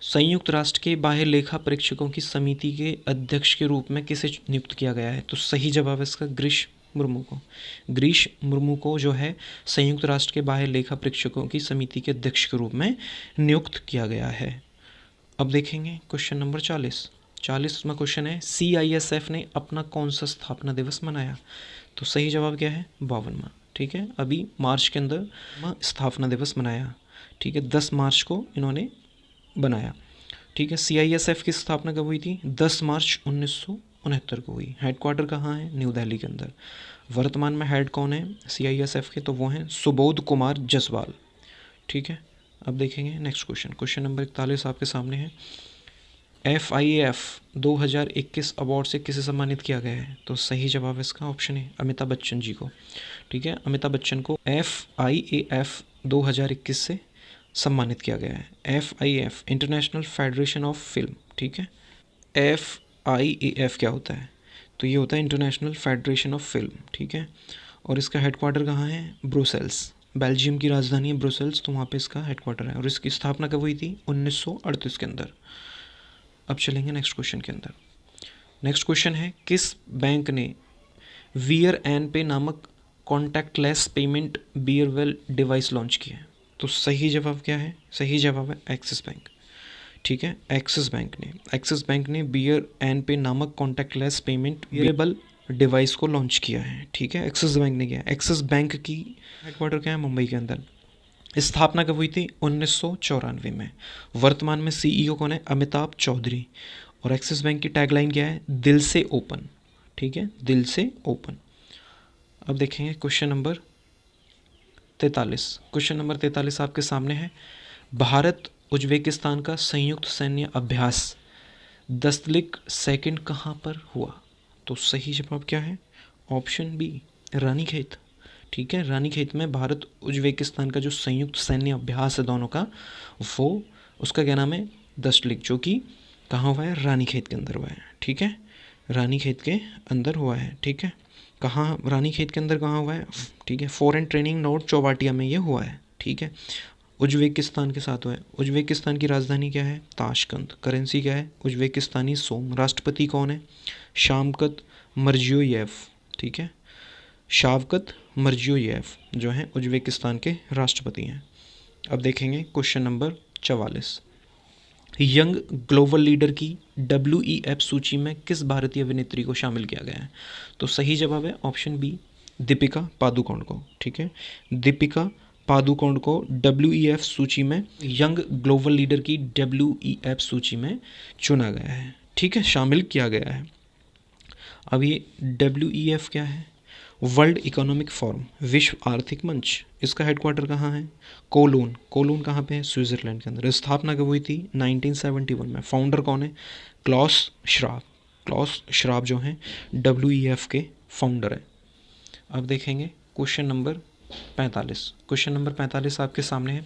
संयुक्त राष्ट्र के बाह्य लेखा परीक्षकों की समिति के अध्यक्ष के रूप में किसे नियुक्त किया गया है? तो सही जवाब है इसका ग्रीश मुर्मू को। ग्रीश मुर्मू को जो है संयुक्त राष्ट्र के बाह्य लेखा परीक्षकों की समिति के अध्यक्ष के रूप में नियुक्त किया गया है। अब देखेंगे क्वेश्चन नंबर 40वां क्वेश्चन है। CISF ने अपना कौन सा स्थापना दिवस मनाया? तो सही जवाब क्या है? 52वां, ठीक है। अभी मार्च के अंदर स्थापना दिवस मनाया, ठीक है। 10 मार्च को इन्होंने बनाया, ठीक है। CISF की स्थापना कब हुई थी? 10 मार्च 1969 को हुई। हेडक्वार्टर कहाँ है? न्यू दिल्ली के अंदर। वर्तमान में हेड कौन है CISF के? तो वो हैं सुबोध कुमार जसवाल, ठीक है। अब देखेंगे नेक्स्ट क्वेश्चन। क्वेश्चन नंबर 41 आपके सामने है। FIAF 2021 अवार्ड से किसे सम्मानित किया गया है? तो सही जवाब है इसका ऑप्शन है अमिताभ बच्चन जी को, ठीक है। अमिताभ बच्चन को FIAF 2021 से सम्मानित किया गया है। FIAF international federation of film, ठीक है। FIAF क्या होता है? तो ये होता है इंटरनेशनल फेडरेशन ऑफ फिल्म, ठीक है। और इसका हेडक्वार्टर कहाँ है? ब्रुसेल्स। बेल्जियम की राजधानी है ब्रुसेल्स, तो वहाँ पे इसका हेडक्वार्टर है। और इसकी स्थापना कब हुई थी? 1938 के अंदर। अब चलेंगे नेक्स्ट क्वेश्चन के अंदर। नेक्स्ट क्वेश्चन है। किस बैंक ने वियर एन पे नामक कॉन्टैक्टलेस पेमेंट बियरवेल डिवाइस लॉन्च किया है? तो सही जवाब क्या है? सही जवाब है एक्सिस बैंक, ठीक है। एक्सिस बैंक ने बियर एन पे नामक कॉन्टैक्टलेस पेमेंट बियरेबल डिवाइस को लॉन्च किया है, ठीक है। एक्सिस बैंक ने किया। एक्सिस बैंक की हेडक्वार्टर क्या है? मुंबई के अंदर। स्थापना कब हुई थी? 1994 में। वर्तमान में CEO कौन है? अमिताभ चौधरी। और एक्सिस बैंक की टैगलाइन क्या है? दिल से ओपन, ठीक है, दिल से ओपन। अब देखेंगे क्वेश्चन नंबर 43, क्वेश्चन नंबर 43 आपके सामने है। भारत उज्बेकिस्तान का संयुक्त सैन्य अभ्यास दस्तलिक सेकंड कहाँ पर हुआ? तो सही जवाब क्या है? Option B, Ranikhet. ठीक है, रानीखेत में भारत उज्बेकिस्तान का जो संयुक्त सैन्य अभ्यास है दोनों का, वो उसका क्या नाम है? दस्तलिक, जो कि कहाँ हुआ है? रानीखेत के अंदर हुआ है। ठीक है, रानीखेत के अंदर हुआ है। ठीक है, कहाँ? रानीखेत के अंदर कहाँ हुआ है? ठीक है, फॉरेन ट्रेनिंग नोट चौबाटिया में ये हुआ है। ठीक है, उज्बेकिस्तान के साथ हुआ है। उज्बेकिस्तान की राजधानी क्या है? ताशकंद। करेंसी क्या है? उज्बेकिस्तानी सोम। राष्ट्रपति कौन है? शामकत मर्जियोयेव। ठीक है, शावकत मर्जियोयेव जो हैं उज्बेकिस्तान के राष्ट्रपति हैं। अब देखेंगे question number 44। Young global leader की WEF सूची में किस भारतीय अभिनेत्री को शामिल किया गया है? तो सही जवाब है ऑप्शन बी, दीपिका पादुकोण को। ठीक है, दीपिका पादुकोण को WEF सूची में, यंग ग्लोबल लीडर की WEF सूची में चुना गया है। ठीक है, शामिल किया गया है। अब ये WEF क्या है? वर्ल्ड इकोनॉमिक फोरम, विश्व आर्थिक मंच। इसका हेडक्वार्टर कहाँ है? कोलोन। कोलोन कहाँ पे है? स्विट्ज़रलैंड के अंदर। स्थापना कब हुई थी? 1971 में। फाउंडर कौन है? Claus Schwab. क्लॉस श्वाब जो हैं WEF के फाउंडर है। अब देखेंगे क्वेश्चन नंबर 45। क्वेश्चन नंबर 45 आपके सामने है।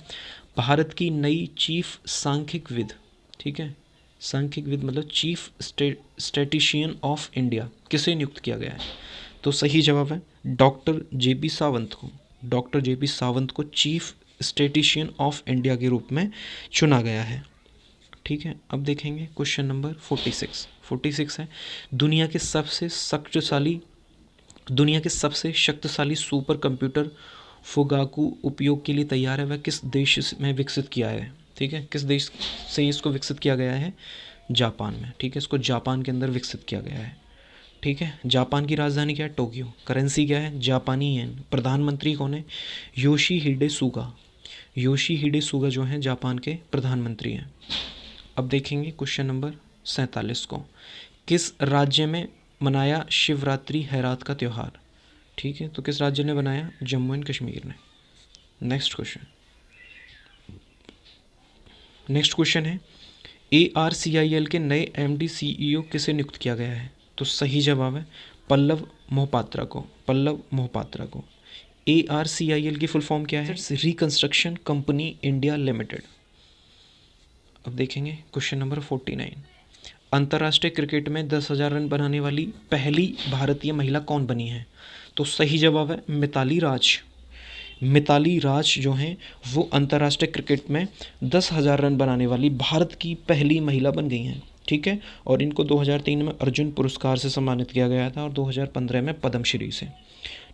भारत की नई चीफ सांख्यिकविद, ठीक है, सांख्यिकविद मतलब चीफ स्टैटिशियन ऑफ इंडिया, किसे नियुक्त किया गया है? तो सही जवाब है डॉक्टर JP सावंत को। डॉक्टर JP सावंत को चीफ स्टैटिशियन ऑफ इंडिया के रूप में चुना गया है। ठीक है, अब देखेंगे क्वेश्चन नंबर 46। 46 है, दुनिया के सबसे शक्तिशाली सुपर कंप्यूटर फुगाकू उपयोग के लिए तैयार है, वह किस देश में विकसित किया है? ठीक है, किस देश से इसको विकसित किया गया है? जापान में। ठीक है, इसको जापान के अंदर विकसित किया गया है। ठीक है, जापान की राजधानी क्या है? टोक्यो। करेंसी क्या है? जापानी येन। प्रधानमंत्री कौन है? योशीहिडे सुगा। योशीहिडे सुगा जो हैं जापान के प्रधानमंत्री हैं। अब देखेंगे क्वेश्चन नंबर 47 को। किस राज्य में मनाया शिवरात्रि हैरात का त्यौहार? ठीक है, तो किस राज्य ने बनाया? जम्मू एंड कश्मीर ने। नेक्स्ट क्वेश्चन है, ARCIL के नए MD CEO किसे नियुक्त किया गया है? तो सही जवाब है पल्लव मोहपात्रा को। पल्लव मोहपात्रा को। ARCIL की फुल फॉर्म क्या है? Reconstruction company India limited. अब देखेंगे क्वेश्चन नंबर 49। अंतर्राष्ट्रीय क्रिकेट में 10,000 रन बनाने वाली पहली भारतीय महिला कौन बनी है? तो सही जवाब है मिताली राज। मिताली राज जो हैं वो अंतर्राष्ट्रीय क्रिकेट में 10,000 रन बनाने वाली भारत की पहली महिला बन गई हैं। ठीक है, और इनको 2003 में अर्जुन पुरस्कार से सम्मानित किया गया था और 2015 में पद्मश्री से।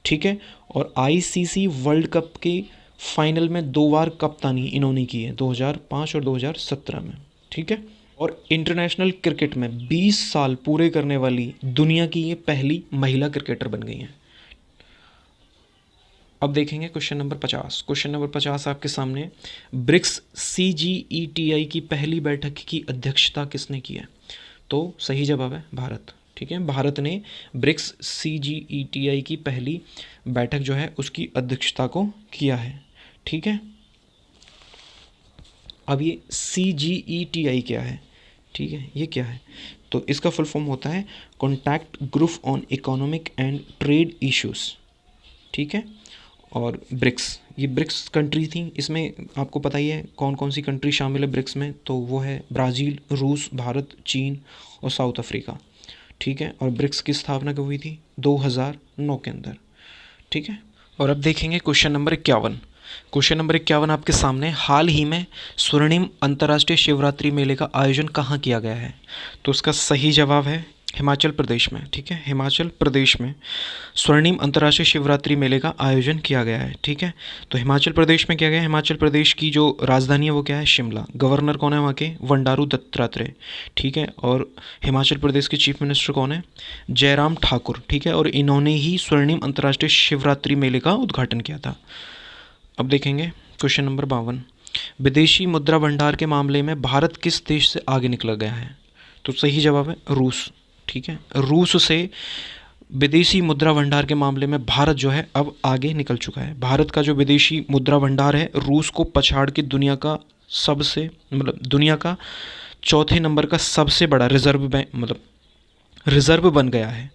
ठीक है, और ICC वर्ल्ड कप के फाइनल में 2 बार कप्तानी इन्होंने की है, 2005 और 2017 में। ठीक है, और इंटरनेशनल क्रिकेट में 20 साल पूरे करने वाली दुनिया की ये पहली महिला क्रिकेटर बन गई हैं। अब देखेंगे क्वेश्चन नंबर 50। क्वेश्चन नंबर 50 आपके सामने, ब्रिक्स CGETI की पहली बैठक की अध्यक्षता किसने की है? तो सही जवाब है भारत। ठीक है, भारत ने ब्रिक्स CGETI की पहली बैठक जो है उसकी अध्यक्षता को किया है। ठीक है, अब ये CGETI क्या है? ठीक है, ये क्या है? तो इसका फुल फॉर्म होता है contact group on economic and trade issues. ठीक है, और ब्रिक्स, ये ब्रिक्स कंट्री थी। इसमें आपको पता ही है कौन कौन सी कंट्री शामिल है ब्रिक्स में, तो वो है ब्राज़ील, रूस, भारत, चीन और साउथ अफ्रीका। ठीक है, और ब्रिक्स की स्थापना कब हुई थी? 2009 के अंदर। ठीक है, और अब देखेंगे क्वेश्चन नंबर 51। क्वेश्चन नंबर 51 आपके सामने, हाल ही में स्वर्णिम अंतर्राष्ट्रीय शिवरात्रि मेले का आयोजन कहाँ किया गया है? तो उसका सही जवाब है हिमाचल प्रदेश में। ठीक है, हिमाचल प्रदेश में स्वर्णिम अंतर्राष्ट्रीय शिवरात्रि मेले का आयोजन किया गया है। ठीक है, तो हिमाचल प्रदेश में किया गया। हिमाचल प्रदेश की जो राजधानी है वो क्या है? शिमला। गवर्नर कौन है वहाँ के? बंडारू दत्तात्रेय। ठीक है, और हिमाचल प्रदेश के चीफ मिनिस्टर कौन है? जयराम ठाकुर। ठीक है, और इन्होंने ही स्वर्णिम अंतर्राष्ट्रीय शिवरात्रि मेले का उद्घाटन किया था। अब देखेंगे क्वेश्चन नंबर 52। विदेशी मुद्रा भंडार के मामले में भारत किस देश से आगे निकला गया है? तो सही जवाब है रूस। ठीक है, रूस से विदेशी मुद्रा भंडार के मामले में भारत जो है अब आगे निकल चुका है। भारत का जो विदेशी मुद्रा भंडार है रूस को पछाड़ के दुनिया का सबसे दुनिया का चौथे नंबर का सबसे बड़ा रिजर्व बैंक रिजर्व बन गया है।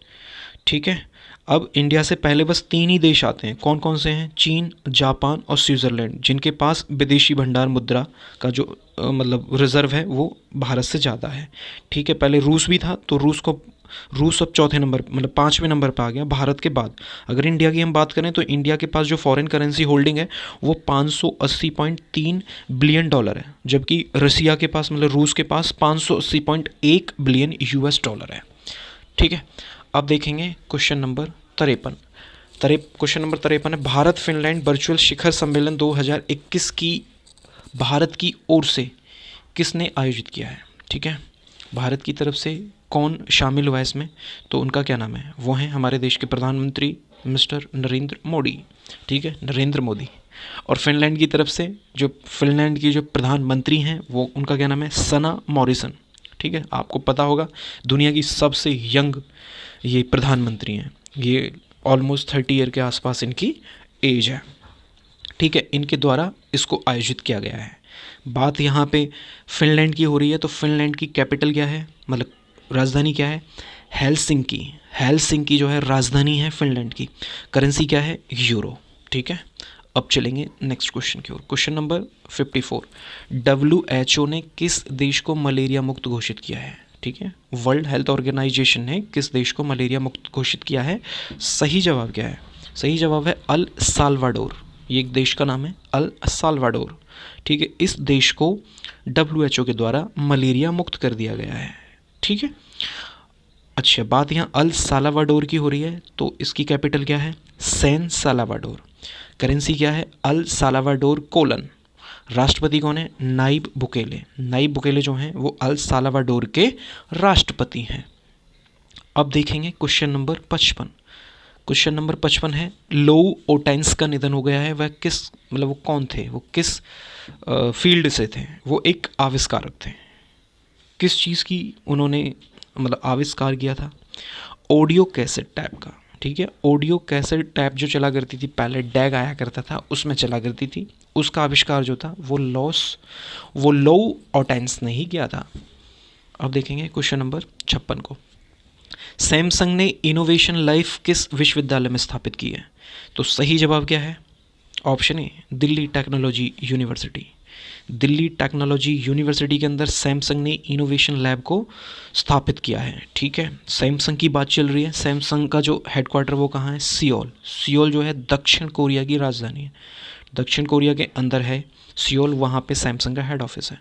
ठीक है, अब इंडिया से पहले बस 3 ही देश आते हैं। कौन कौन से हैं? चीन, जापान और स्विट्ज़रलैंड, जिनके पास विदेशी भंडार मुद्रा का जो रिजर्व है वो भारत से ज़्यादा है। ठीक है, पहले रूस भी था, तो रूस अब चौथे नंबर 5वें नंबर पर आ गया भारत के बाद। अगर इंडिया की हम बात करें तो इंडिया के पास जो फॉरेन करेंसी होल्डिंग है वो $580.3 बिलियन है, जबकि रसिया के पास रूस के पास $580.1 बिलियन है। ठीक है, अब देखेंगे क्वेश्चन नंबर 53। क्वेश्चन नंबर 53 है, भारत फिनलैंड वर्चुअल शिखर सम्मेलन 2021 की भारत की ओर से किसने आयोजित किया है? ठीक है, भारत की तरफ से कौन शामिल हुआ है इसमें? तो उनका क्या नाम है? वो हैं हमारे देश के प्रधानमंत्री मिस्टर नरेंद्र मोदी। ठीक है, नरेंद्र मोदी। और फिनलैंड की तरफ से फिनलैंड की जो प्रधानमंत्री हैं वो उनका क्या नाम है? सना मॉरिसन। ठीक है, आपको पता होगा दुनिया की सबसे यंग ये प्रधानमंत्री हैं। ये ऑलमोस्ट 30 ईयर के आसपास इनकी एज है। ठीक है, इनके द्वारा इसको आयोजित किया गया है। बात यहाँ पे फिनलैंड की हो रही है, तो फिनलैंड की कैपिटल क्या है, राजधानी क्या है? हेलसिंकी। हेलसिंकी जो है राजधानी है फिनलैंड की। करेंसी क्या है? यूरो। ठीक है, अब चलेंगे नेक्स्ट क्वेश्चन की ओर। क्वेश्चन नंबर 54, WHO ने किस देश को मलेरिया मुक्त घोषित किया है? ठीक है, वर्ल्ड हेल्थ ऑर्गेनाइजेशन ने किस देश को मलेरिया मुक्त घोषित किया है? सही जवाब क्या है? सही जवाब है अल साल्वाडोर। ये एक देश का नाम है, अल साल्वाडोर। ठीक है, इस देश को WHO के द्वारा मलेरिया मुक्त कर दिया गया है। ठीक है, अच्छा, बात यहाँ अल साल्वाडोर की हो रही है, तो इसकी कैपिटल क्या है? San Salvador. करेंसी क्या है? El Salvador colon. राष्ट्रपति कौन है? नाइब बुकेले। नाइब बुकेले जो हैं वो अल साल्वाडोर के राष्ट्रपति हैं। अब देखेंगे क्वेश्चन नंबर 55। क्वेश्चन नंबर 55 है, लो ओटेंस का निधन हो गया है। वह किस वो कौन थे? वो किस फील्ड से थे? वो एक आविष्कारक थे। किस चीज़ की उन्होंने आविष्कार किया था? ऑडियो कैसेट टैप का। ठीक है, ऑडियो कैसेट टैप जो चला करती थी पहले, डैग आया करता था उसमें चला करती थी, उसका आविष्कार जो था वो लो ओटेंस ने ही किया था। अब देखेंगे क्वेश्चन नंबर 56 को। सैमसंग ने इनोवेशन लाइफ किस विश्वविद्यालय में स्थापित की है? तो सही जवाब क्या है? ऑप्शन ए, Delhi technology university. Delhi technology university के अंदर सैमसंग ने इनोवेशन लैब को स्थापित किया है। ठीक है, सैमसंग की बात चल रही है। सैमसंग का जो हेडक्वार्टर वो कहाँ है? सियोल। सियोल जो है दक्षिण कोरिया की राजधानी है। दक्षिण कोरिया के अंदर है सियोल, वहाँ पे सैमसंग का हेड ऑफिस है।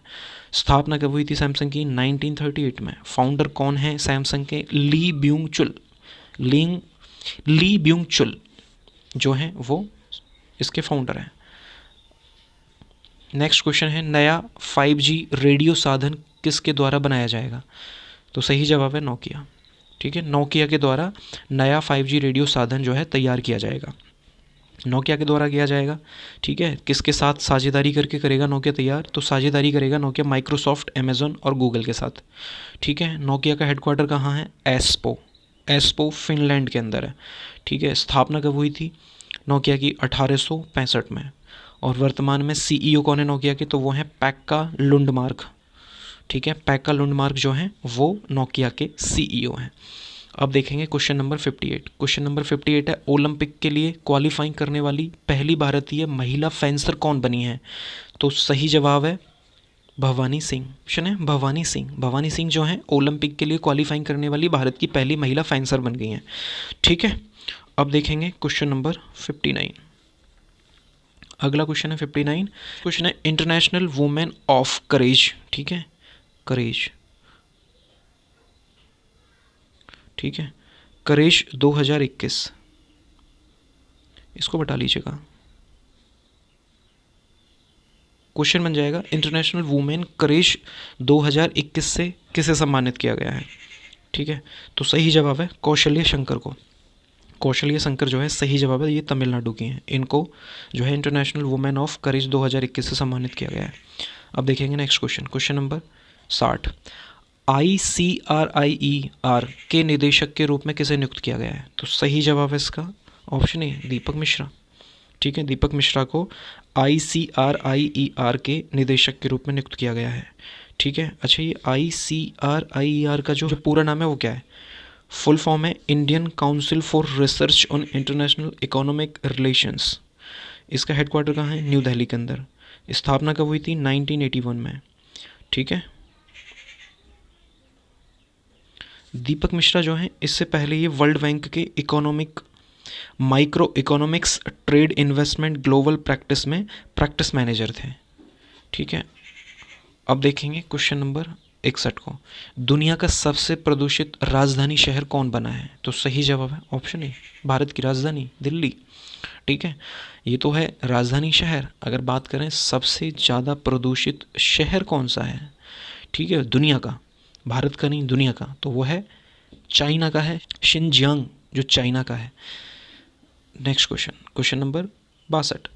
स्थापना कब हुई थी सैमसंग की? 1938 में। फाउंडर कौन है सैमसंग के? ली ब्यूंग चुल जो हैं वो इसके फाउंडर हैं। नेक्स्ट क्वेश्चन है, नया 5G रेडियो साधन किसके द्वारा बनाया जाएगा? तो सही जवाब है नोकिया। ठीक है, नोकिया के द्वारा नया 5G रेडियो साधन जो है तैयार किया जाएगा। नोकिया के द्वारा किया जाएगा। ठीक है, किसके साथ साझेदारी करके करेगा नोकिया तैयार? तो साझेदारी करेगा नोकिया माइक्रोसॉफ्ट, अमेजन और गूगल के साथ। ठीक है, नोकिया का हेडक्वार्टर कहाँ है? एस्पो फिनलैंड के अंदर है। ठीक है, स्थापना कब हुई थी नोकिया की? 1865 में। और वर्तमान में CEO कौन है नोकिया के? तो वो हैं पेक्का लुंडमार्क। ठीक है, पेक्का लुंडमार्क जो हैं वो नोकिया के CEO हैं। अब देखेंगे क्वेश्चन नंबर 58। क्वेश्चन नंबर 58 है, ओलंपिक के लिए क्वालिफाइंग करने वाली पहली भारतीय महिला फेंसर कौन बनी है? तो सही जवाब है भवानी सिंह। ऑप्शन है भवानी सिंह। भवानी सिंह जो हैं ओलंपिक के लिए क्वालिफाइंग करने वाली भारत की पहली महिला फेंसर बन गई हैं। ठीक है, अब देखेंगे क्वेश्चन नंबर 59। अगला क्वेश्चन है 59। क्वेश्चन है, इंटरनेशनल वुमेन ऑफ करेज। ठीक है, करेज। ठीक है, करेज 2021, इसको बता लीजिएगा। क्वेश्चन बन जाएगा, इंटरनेशनल वुमेन करेज 2021 से किसे सम्मानित किया गया है? ठीक है, तो सही जवाब है कौशल्य शंकर को। कौशल्य शंकर जो है सही जवाब है, ये तमिलनाडु की हैं। इनको जो है इंटरनेशनल वुमेन ऑफ करेज 2021 से सम्मानित किया गया है। अब देखेंगे next question. Question number 60। ICRIER के निदेशक के रूप में किसे नियुक्त किया गया है? तो सही जवाब है इसका ऑप्शन ए, दीपक मिश्रा। ठीक है, दीपक मिश्रा को ICRIER के निदेशक के रूप में नियुक्त किया गया है। ठीक है, अच्छा ये ICRIER का जो पूरा नाम है वो क्या है? फुल फॉर्म है Indian council for research on international economic relations. इसका हेडक्वार्टर कहाँ है? न्यू दिल्ली के अंदर। स्थापना कब हुई थी? 1981 में। ठीक है, दीपक मिश्रा जो हैं इससे पहले ये वर्ल्ड बैंक के economic micro economics trade investment global practice में प्रैक्टिस मैनेजर थे। ठीक है, अब देखेंगे क्वेश्चन नंबर 61 को। दुनिया का सबसे प्रदूषित राजधानी शहर कौन बना है? तो सही जवाब है ऑप्शन ए, भारत की राजधानी दिल्ली। ठीक है, ये तो है राजधानी शहर। अगर बात करें सबसे ज़्यादा प्रदूषित शहर कौन सा है, ठीक है, दुनिया का, भारत का नहीं दुनिया का, तो वो है चाइना का है, शिनजियांग जो चाइना का है। Next question, question number 62।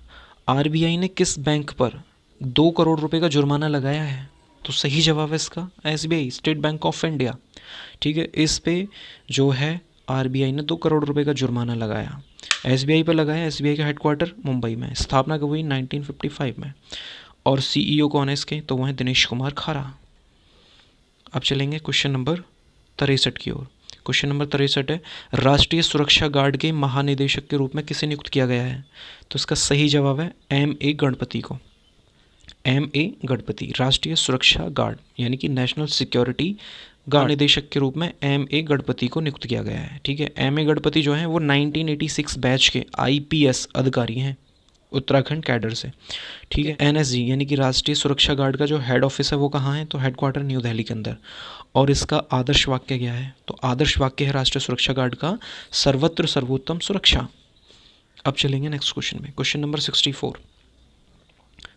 RBI ने किस बैंक पर 2 करोड़ रुपए का जुर्माना लगाया है? तो सही जवाब है इसका SBI, state bank of India. ठीक है, इस पे जो है आरबीआई ने 2 करोड़ रुपए का जुर्माना लगाया, एसबीआई पर लगाया। एसबीआई का हेडक्वार्टर मुंबई में, स्थापना कब हुई? 1955 में। और सीईओ कौन है इसके? तो वो है दिनेश कुमार खारा। अब चलेंगे क्वेश्चन नंबर 63 की ओर। क्वेश्चन नंबर 63 है, राष्ट्रीय सुरक्षा गार्ड के महानिदेशक के रूप में किसे नियुक्त किया गया है? तो इसका सही जवाब है M.A. गणपति को। M.A. गणपति राष्ट्रीय सुरक्षा गार्ड यानी कि नेशनल सिक्योरिटी गार्ड निदेशक के रूप में M.A. गणपति को नियुक्त किया गया है। ठीक है, M.A. गणपति जो हैं वो 1986 बैच के IPS अधिकारी हैं, उत्तराखंड कैडर से। ठीक है, NSG यानी कि राष्ट्रीय सुरक्षा गार्ड का जो हेड ऑफिस है वो कहाँ है? तो हेडक्वार्टर न्यू दिल्ली के अंदर। और इसका आदर्श वाक्य क्या है? तो आदर्श वाक्य है राष्ट्रीय सुरक्षा गार्ड का सर्वत्र सर्वोत्तम सुरक्षा। अब चलेंगे नेक्स्ट क्वेश्चन में। Question number 64।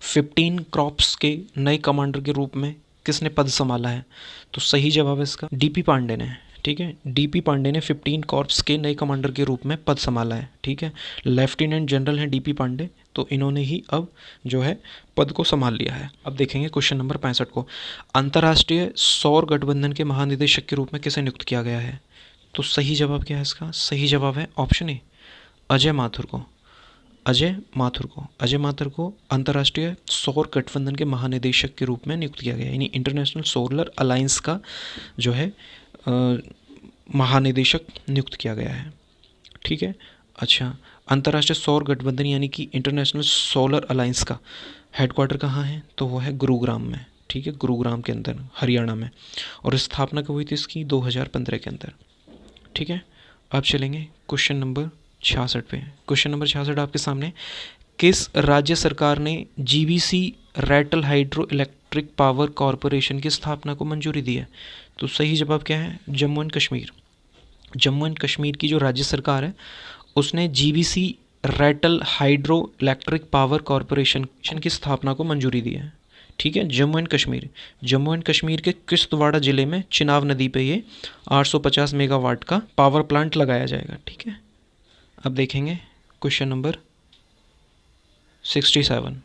15 क्रॉप्स के नए कमांडर के रूप में किसने पद संभाला है? तो सही जवाब है इसका DP पांडे ने। ठीक है, DP पांडे ने 15 कॉर्प्स के नए कमांडर के रूप में पद संभाला है। ठीक है, लेफ्टिनेंट जनरल हैं DP पांडे, तो इन्होंने ही अब जो है पद को संभाल लिया है। अब देखेंगे क्वेश्चन नंबर 65 को। अंतर्राष्ट्रीय सौर गठबंधन के महानिदेशक के रूप में किसे नियुक्त किया गया है? तो सही जवाब क्या है इसका? सही जवाब है ऑप्शन ए, अजय माथुर को। अजय माथुर को अंतर्राष्ट्रीय सौर गठबंधन के महानिदेशक के रूप में नियुक्त किया गया, यानी इंटरनेशनल सोलर अलायंस का जो है महानिदेशक नियुक्त किया गया है। ठीक है, अच्छा, अंतर्राष्ट्रीय सौर गठबंधन यानी कि इंटरनेशनल सोलर अलायंस का हेडक्वार्टर कहाँ है? तो वो है गुरुग्राम में। ठीक है, गुरुग्राम के अंदर हरियाणा में। और स्थापना कब हुई थी इसकी? 2015 के अंदर। ठीक है, अब चलेंगे क्वेश्चन नंबर 66 पे। क्वेश्चन नंबर 66 आपके सामने। किस राज्य सरकार ने GBC Ratle hydro electric power corporation की स्थापना को मंजूरी दी है? तो सही जवाब क्या है? जम्मू एंड कश्मीर। जम्मू एंड कश्मीर की जो राज्य सरकार है उसने GBC Ratle hydro electric power corporation की स्थापना को मंजूरी दी है। ठीक है, जम्मू एंड कश्मीर के किश्तवाड़ा ज़िले में चिनाब नदी पे ये 850 मेगावाट का पावर प्लांट लगाया जाएगा। ठीक है, अब देखेंगे क्वेश्चन नंबर 67।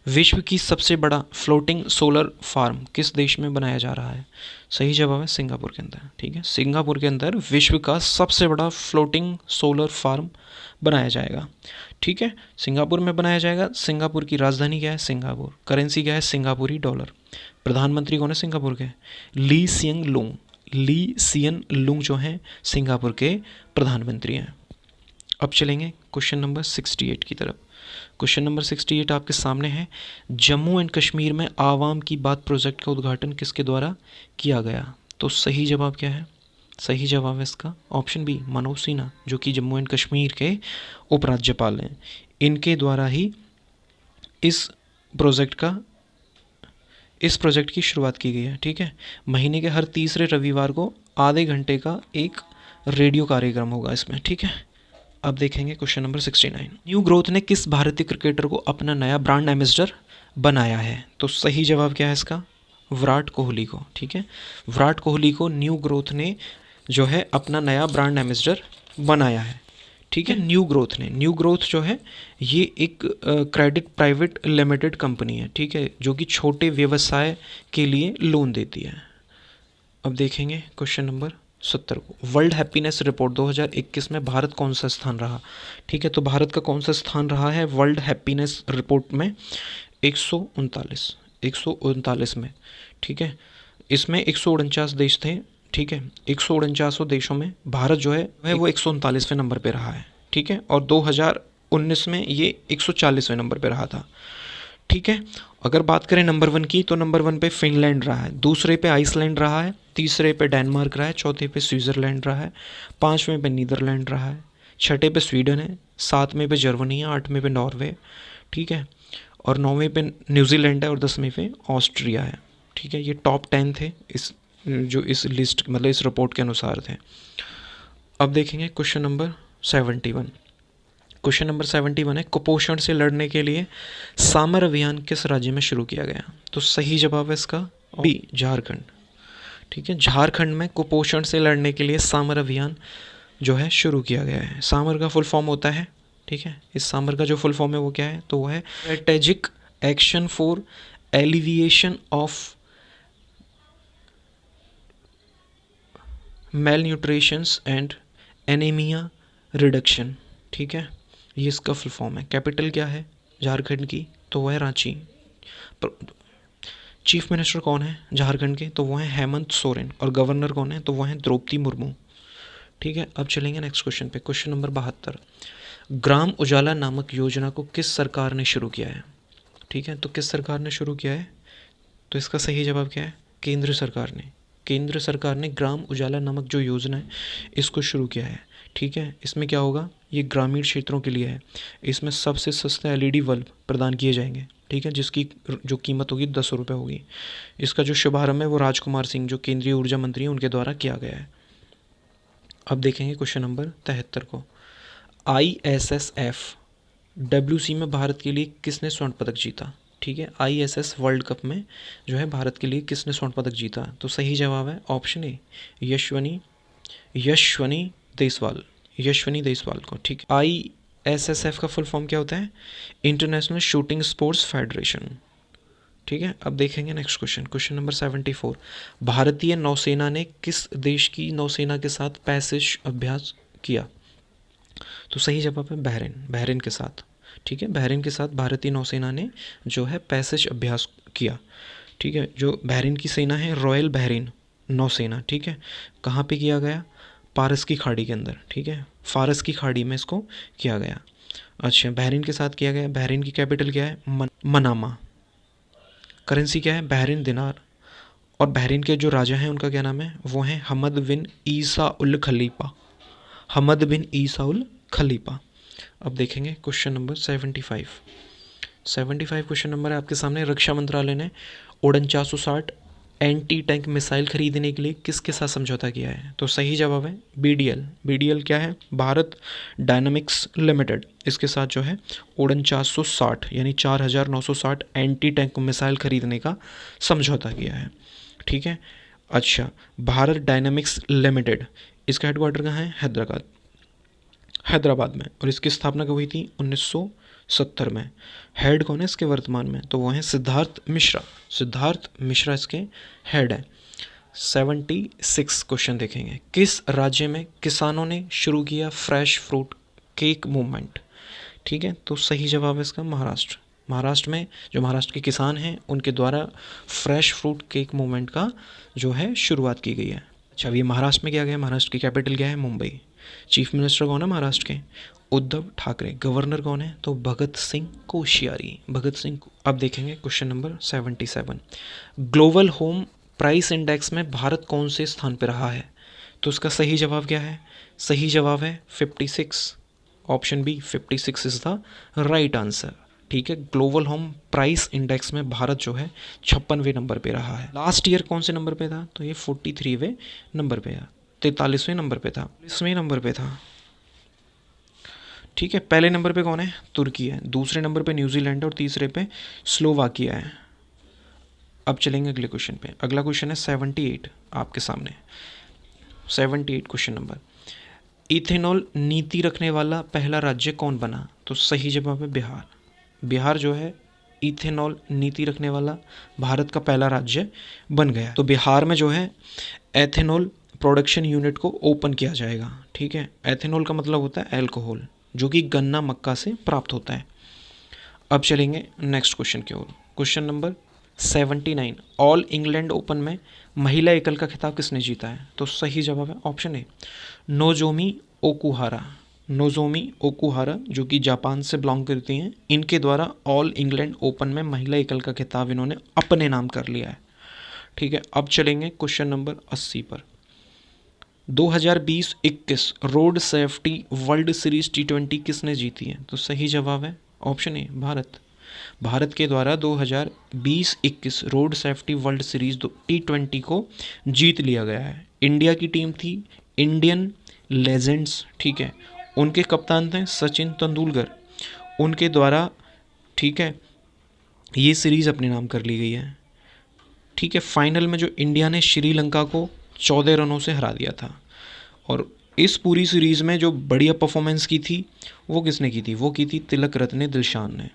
विश्व की सबसे बड़ा फ्लोटिंग सोलर फार्म किस देश में बनाया जा रहा है? सही जवाब है सिंगापुर के अंदर। ठीक है, सिंगापुर के अंदर विश्व का सबसे बड़ा फ्लोटिंग सोलर फार्म बनाया जाएगा। ठीक है, सिंगापुर में बनाया जाएगा। सिंगापुर की राजधानी क्या है? सिंगापुर। करेंसी क्या है? सिंगापुरी डॉलर। प्रधानमंत्री कौन है सिंगापुर के? ली सियन लुंग जो हैं सिंगापुर के प्रधानमंत्री हैं। अब चलेंगे क्वेश्चन नंबर 68 की तरफ। क्वेश्चन नंबर 68 आपके सामने है। जम्मू एंड कश्मीर में आवाम की बात प्रोजेक्ट का उद्घाटन किसके द्वारा किया गया? तो सही जवाब क्या है? सही जवाब है इसका ऑप्शन बी, मनोज सिन्हा, जो कि जम्मू एंड कश्मीर के उपराज्यपाल हैं। इनके द्वारा ही इस प्रोजेक्ट की शुरुआत की गई है। ठीक है, महीने के हर तीसरे रविवार को आधे घंटे का एक रेडियो कार्यक्रम होगा इसमें। ठीक है, अब देखेंगे क्वेश्चन नंबर 69। न्यू ग्रोथ ने किस भारतीय क्रिकेटर को अपना नया ब्रांड एम्बेसडर बनाया है? तो सही जवाब क्या है इसका? विराट कोहली को। ठीक है, विराट कोहली को न्यू ग्रोथ ने जो है अपना नया ब्रांड एम्बेसडर बनाया है। ठीक है, न्यू ग्रोथ जो है ये एक क्रेडिट प्राइवेट लिमिटेड कंपनी है। ठीक है, जो कि छोटे व्यवसाय के लिए लोन देती है। अब देखेंगे क्वेश्चन नंबर 70 को। वर्ल्ड हैप्पीनेस रिपोर्ट 2021 में भारत कौन सा स्थान रहा? ठीक है, तो भारत का कौन सा स्थान रहा है वर्ल्ड हैप्पीनेस रिपोर्ट में? 139 में। ठीक है, इसमें 149 देश थे। ठीक है, 149 देशों में भारत जो है वो 139वें नंबर पे रहा है। ठीक है, और 2019 में ये 140वें नंबर पे रहा था। ठीक है, अगर बात करें नंबर 1 की, तो नंबर 1 पे फिनलैंड रहा है, दूसरे पे आइसलैंड रहा है, तीसरे पे डेनमार्क रहा है, चौथे पे स्विट्ज़रलैंड रहा है, पाँचवें पे नीदरलैंड रहा है, छठे पे स्वीडन है, सातवें पे जर्मनी है, आठवें पे नॉर्वे। ठीक है, और नौवें पे न्यूजीलैंड है, और 10वें पे ऑस्ट्रिया है। ठीक है, ये टॉप 10 थे इस जो इस लिस्ट मतलब इस रिपोर्ट के अनुसार थे। अब देखेंगे क्वेश्चन नंबर 71। क्वेश्चन नंबर 71 है, कुपोषण से लड़ने के लिए सामर अभियान किस राज्य में शुरू किया गया? तो सही जवाब है इसका बी, झारखंड। ठीक है, झारखंड में कुपोषण से लड़ने के लिए सामर अभियान जो है शुरू किया गया है। सामर का फुल फॉर्म होता है, ठीक है, इस सामर का जो फुल फॉर्म है वो क्या है? तो वो है strategic action for alleviation of male nutritions and anaemia reduction. ठीक है, ये इसका फुल फॉर्म है। कैपिटल क्या है झारखंड की? तो वह है रांची। चीफ मिनिस्टर कौन है झारखंड के? तो वो है हेमंत सोरेन। और गवर्नर कौन है? तो वो है द्रौपदी मुर्मू। ठीक है, अब चलेंगे नेक्स्ट क्वेश्चन पे। क्वेश्चन नंबर 72, ग्राम उजाला नामक योजना को किस सरकार ने शुरू किया है? ठीक है, तो किस सरकार ने शुरू किया है? तो इसका सही जवाब क्या है? केंद्र सरकार ने। केंद्र सरकार ने ग्राम उजाला नामक जो योजना है इसको शुरू किया है। ठीक है, इसमें क्या होगा? ये ग्रामीण क्षेत्रों के लिए है। इसमें सबसे सस्ते एलईडी बल्ब प्रदान किए जाएंगे। ठीक है, जिसकी जो कीमत होगी 10 रुपये होगी। इसका जो शुभारंभ है वो राजकुमार सिंह जो केंद्रीय ऊर्जा मंत्री हैं उनके द्वारा किया गया है। अब देखेंगे क्वेश्चन नंबर 73 को। ISSF WC में भारत के लिए किसने स्वर्ण पदक जीता? ठीक है, ISS वर्ल्ड कप में जो है भारत के लिए किसने स्वर्ण पदक जीता? तो सही जवाब है ऑप्शन ए, यशस्वनी देसवाल को। ठीक है, ISSF का फुल फॉर्म क्या होता है? International shooting sports federation. ठीक है, अब देखेंगे नेक्स्ट क्वेश्चन। क्वेश्चन नंबर 74, भारतीय नौसेना ने किस देश की नौसेना के साथ पैसेज अभ्यास किया? तो सही जवाब है बहरीन के साथ। ठीक है, बहरीन के साथ भारतीय नौसेना ने जो है पैसेज अभ्यास किया। ठीक है, जो बहरीन की सेना है रॉयल बहरीन नौसेना। ठीक है, कहाँ पे किया गया? पारस की खाड़ी के अंदर। ठीक है, फारस की खाड़ी में इसको किया गया। अच्छा, बहरीन के साथ किया गया। बहरीन की कैपिटल क्या है? मनामा। करेंसी क्या है? बहरीन दिनार। और बहरीन के जो राजा हैं उनका क्या नाम है? वो हैं हमद बिन ईसा उल खलीफा। अब देखेंगे क्वेश्चन नंबर 75 क्वेश्चन नंबर है आपके सामने। रक्षा मंत्रालय ने 4960 एंटी टैंक मिसाइल खरीदने के लिए किसके साथ समझौता किया है? तो सही जवाब है BDL क्या है? Bharat dynamics limited. इसके साथ जो है 4960 यानी 4960 एंटी टैंक मिसाइल खरीदने का समझौता किया है। ठीक है, अच्छा, भारत डायनामिक्स लिमिटेड, इसका हेडक्वार्टर कहाँ है? हैदराबाद में। और इसकी स्थापना कब हुई थी? 1970 में। हेड कौन है इसके वर्तमान में? तो वो हैं सिद्धार्थ मिश्रा इसके हेड है। 76 क्वेश्चन देखेंगे। किस राज्य में किसानों ने शुरू किया फ्रेश फ्रूट केक मूवमेंट? ठीक है, तो सही जवाब है इसका महाराष्ट्र में जो महाराष्ट्र के किसान हैं उनके द्वारा फ्रेश फ्रूट केक मूवमेंट का जो है शुरुआत की गई है। अच्छा, ये महाराष्ट्र में किया गया। महाराष्ट्र की कैपिटल क्या है? मुंबई। चीफ मिनिस्टर कौन है महाराष्ट्र के? उद्धव ठाकरे। गवर्नर कौन है? तो भगत सिंह कोश्यारी। अब देखेंगे question number 77, global home price index में भारत कौन से स्थान पर रहा है? तो उसका सही जवाब क्या है? सही जवाब है 56, option B 56 is the right answer. ठीक है, ग्लोबल होम प्राइस इंडेक्स में भारत जो है 56वें नंबर पे रहा है। लास्ट ईयर कौन से नंबर पे था? तो ये 43वें नंबर पे था, 43वें नंबर पे था, 40वें नंबर पे था। ठीक है, पहले नंबर पे कौन है? तुर्की है, दूसरे नंबर पे न्यूजीलैंड और तीसरे पे स्लोवाकिया है। अब चलेंगे अगले क्वेश्चन पे। अगला क्वेश्चन है 78 आपके सामने। 78 क्वेश्चन नंबर, इथेनॉल नीति रखने वाला पहला राज्य कौन बना? तो सही जवाब है बिहार जो है इथेनॉल नीति रखने वाला भारत का पहला राज्य बन गया। तो बिहार में जो है एथेनॉल प्रोडक्शन यूनिट को ओपन किया जाएगा। ठीक है, एथेनॉल का मतलब होता है अल्कोहल, जो कि गन्ना मक्का से प्राप्त होता है। अब चलेंगे नेक्स्ट क्वेश्चन की ओर। Question number 79, All England Open में महिला एकल का खिताब किसने जीता है? तो सही जवाब है ऑप्शन ए, नोजोमी ओकुहारा। नोजोमी ओकुहारा जो कि जापान से बिलोंग करती हैं, इनके द्वारा ऑल इंग्लैंड ओपन में महिला एकल का खिताब इन्होंने अपने नाम कर लिया है। ठीक है, अब चलेंगे क्वेश्चन नंबर 80 पर। 2020-21 road safety world series T20 किसने जीती है? तो सही जवाब है ऑप्शन ए, भारत। भारत के द्वारा 2020-21 road safety world series T20 को जीत लिया गया है। इंडिया की टीम थी इंडियन लेजेंड्स। ठीक है, उनके कप्तान थे सचिन तेंदुलकर, उनके द्वारा ठीक है ये सीरीज़ अपने नाम कर ली गई है। ठीक है, फाइनल में जो इंडिया ने श्रीलंका को 14 रनों से हरा दिया था। और इस पूरी सीरीज़ में जो बढ़िया परफॉर्मेंस की थी वो किसने की थी? वो की थी तिलक रत्ने दिलशान ने।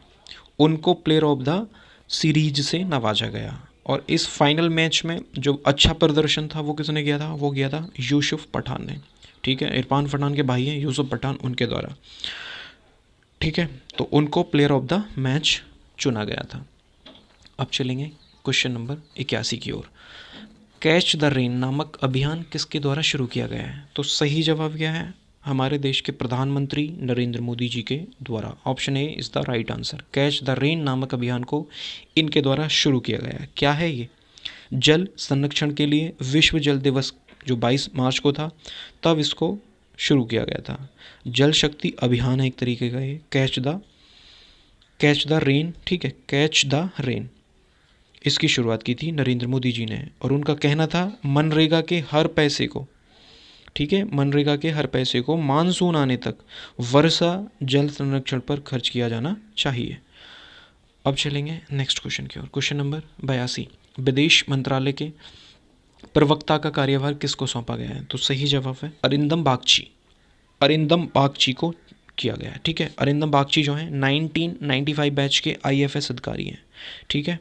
उनको प्लेयर ऑफ द सीरीज से नवाजा गया। और इस फाइनल मैच में जो अच्छा प्रदर्शन था वो किसने किया था? वो किया था यूसुफ पठान ने। ठीक है, इरफान पठान के भाई हैं यूसुफ पठान, उनके द्वारा। ठीक है, तो उनको प्लेयर ऑफ द मैच चुना गया था। अब चलेंगे क्वेश्चन नंबर 81 की ओर। कैच द रेन नामक अभियान किसके द्वारा शुरू किया गया है? तो सही जवाब क्या है? हमारे देश के प्रधानमंत्री नरेंद्र मोदी जी के द्वारा। Option A is the right answer. Catch the rain नामक अभियान को इनके द्वारा शुरू किया गया है। क्या है ये? जल संरक्षण के लिए विश्व जल दिवस जो 22 मार्च को था तब इसको शुरू किया गया था। जल शक्ति अभियान है एक तरीके का ये, कैच द रेन। ठीक है, कैच द रेन, इसकी शुरुआत की थी नरेंद्र मोदी जी ने। और उनका कहना था मनरेगा के हर पैसे को, ठीक है, मनरेगा के हर पैसे को मानसून आने तक वर्षा जल संरक्षण पर खर्च किया जाना चाहिए। अब चलेंगे नेक्स्ट क्वेश्चन की ओर। क्वेश्चन नंबर 82, विदेश मंत्रालय के प्रवक्ता का कार्यभार किसको सौंपा गया है? तो सही जवाब है अरिंदम बागची। अरिंदम बागची को किया गया है। ठीक है, अरिंदम बागची जो है 1995 बैच के IFS अधिकारी हैं। ठीक है,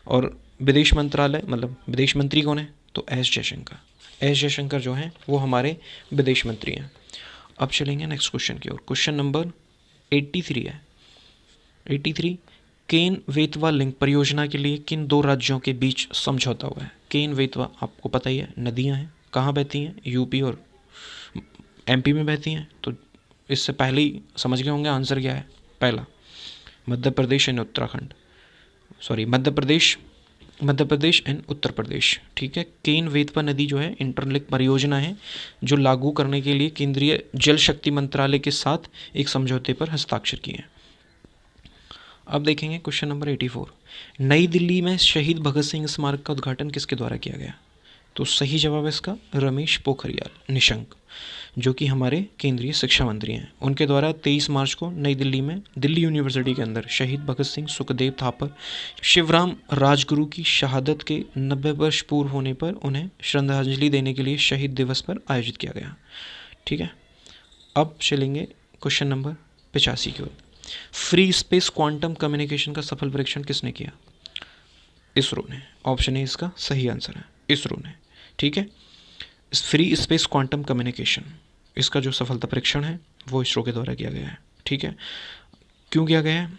और विदेश मंत्रालय मतलब विदेश मंत्री कौन है? तो एस जयशंकर जो हैं वो हमारे विदेश मंत्री हैं। अब चलेंगे नेक्स्ट क्वेश्चन की ओर। क्वेश्चन नंबर 83 है। 83, केन वेतवा लिंक परियोजना के लिए किन दो राज्यों के बीच समझौता हुआ है? केन वेतवा आपको पता ही है, नदियां हैं, कहाँ बहती हैं? यूपी और MP में बहती हैं। तो इससे पहले ही समझ गए होंगे आंसर क्या है। पहला Madhya Pradesh and Uttarakhand, sorry Madhya Pradesh and Uttar Pradesh. ठीक है, केन वेतवा नदी जो है इंटरलिंक परियोजना है जो लागू करने के लिए केंद्रीय जल शक्ति मंत्रालय के साथ एक समझौते पर हस्ताक्षर किए हैं। अब देखेंगे क्वेश्चन नंबर 84, नई दिल्ली में शहीद भगत सिंह स्मारक का उद्घाटन किसके द्वारा किया गया? तो सही जवाब है इसका रमेश पोखरियाल निशंक, जो कि हमारे केंद्रीय शिक्षा मंत्री हैं। उनके द्वारा 23 मार्च को नई दिल्ली में दिल्ली यूनिवर्सिटी के अंदर शहीद भगत सिंह, सुखदेव थापर, शिवराम राजगुरु की शहादत के 90 वर्ष पूर्व होने पर उन्हें श्रद्धांजलि देने के लिए शहीद दिवस पर आयोजित किया गया। ठीक है, अब चलेंगे क्वेश्चन नंबर 85 की ओर। फ्री स्पेस क्वांटम कम्युनिकेशन का सफल परीक्षण किसने किया? इसरो ने। ऑप्शन ए इसका सही आंसर है, इसरो ने। ठीक है, फ्री स्पेस क्वांटम कम्युनिकेशन, इसका जो सफलता परीक्षण है वो इसरो के द्वारा किया गया है। ठीक है, क्यों किया गया है?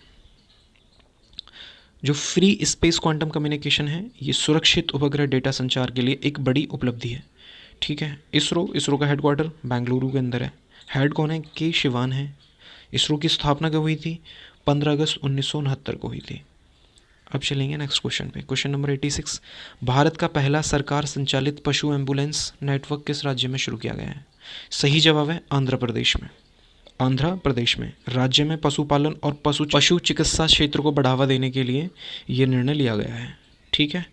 जो फ्री स्पेस क्वांटम कम्युनिकेशन है ये सुरक्षित उपग्रह डेटा संचार के लिए एक बड़ी उपलब्धि है। ठीक है, इसरो का हेडक्वार्टर बेंगलुरु के अंदर है। हेड कौन है? के शिवान है। इसरो की स्थापना कब हुई थी? 15 अगस्त 1969 को हुई थी। अब चलेंगे नेक्स्ट क्वेश्चन पे। क्वेश्चन नंबर 86, भारत का पहला सरकार संचालित पशु एम्बुलेंस नेटवर्क किस राज्य में शुरू किया गया है? सही जवाब है आंध्र प्रदेश में। आंध्र प्रदेश में राज्य में पशुपालन और पशु चिकित्सा क्षेत्र को बढ़ावा देने के लिए ये निर्णय लिया गया है। ठीक है,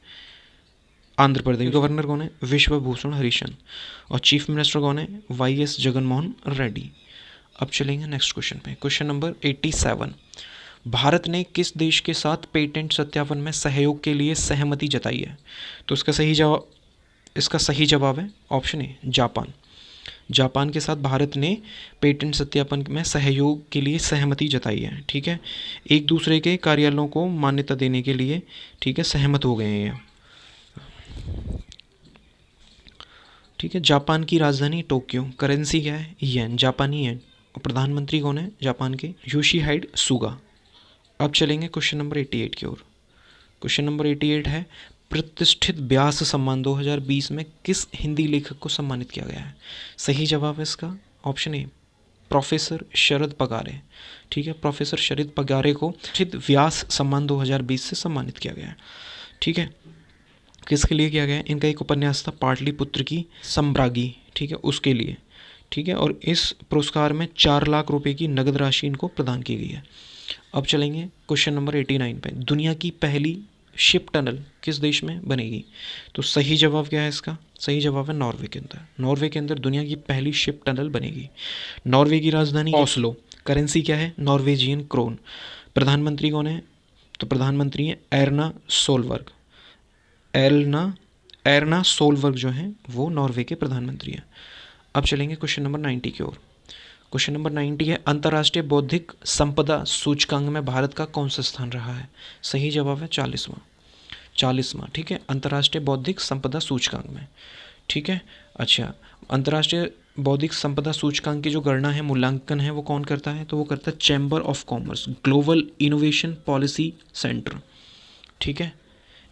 आंध्र प्रदेश। गवर्नर कौन है? विश्वभूषण हरिचंद। और चीफ मिनिस्टर कौन है? YS जगनमोहन रेड्डी। अब चलेंगे नेक्स्ट क्वेश्चन पे। क्वेश्चन नंबर 87, भारत ने किस देश के साथ पेटेंट सत्यापन में सहयोग के लिए सहमति जताई है? तो इसका सही जवाब है ऑप्शन ए जापान। जापान के साथ भारत ने पेटेंट सत्यापन में सहयोग के लिए सहमति जताई है। ठीक है, एक दूसरे के कार्यालयों को मान्यता देने के लिए, ठीक है, सहमत हो गए हैं। ठीक है, जापान की राजधानी टोक्यो, करेंसी क्या है, येन, जापानी येन, और प्रधानमंत्री कौन है जापान के, योशिहाइड सुगा। अब चलेंगे क्वेश्चन नंबर 88 की ओर। क्वेश्चन नंबर 88 है, प्रतिष्ठित व्यास सम्मान 2020 में किस हिंदी लेखक को सम्मानित किया गया है? सही जवाब है इसका ऑप्शन ए, प्रोफेसर शरद पगारे। ठीक है, प्रोफेसर शरद पगारे को प्रतिष्ठित व्यास सम्मान 2020 से सम्मानित किया गया है। ठीक है, किसके लिए किया गया है? इनका एक उपन्यास था पाटलिपुत्र की सम्राज्ञी, ठीक है, उसके लिए। ठीक है, और इस पुरस्कार में 4 लाख रुपए की नगद राशि इनको प्रदान की गई है। अब चलेंगे क्वेश्चन नंबर 89 पे। दुनिया की पहली शिप टनल किस देश में बनेगी? तो सही जवाब क्या है इसका? सही जवाब है नॉर्वे के अंदर। नॉर्वे के अंदर दुनिया की पहली शिप टनल बनेगी। नॉर्वे की राजधानी ऑस्लो, करेंसी क्या है, नॉर्वेजियन क्रोन। प्रधानमंत्री कौन है? तो प्रधानमंत्री है एर्ना सोलबर्ग। एर्ना सोलबर्ग जो हैं वो नॉर्वे के प्रधानमंत्री हैं। अब चलेंगे क्वेश्चन नंबर 90 की ओर। क्वेश्चन नंबर 90 है, अंतर्राष्ट्रीय बौद्धिक संपदा सूचकांक में भारत का कौन सा स्थान रहा है? सही जवाब है 40वां। ठीक है, अंतर्राष्ट्रीय बौद्धिक संपदा सूचकांक में। ठीक है, अच्छा, अंतर्राष्ट्रीय बौद्धिक संपदा सूचकांक की जो गणना है, मूल्यांकन है, वो कौन करता है? तो वो करता है chamber of commerce, global innovation policy centre. ठीक है,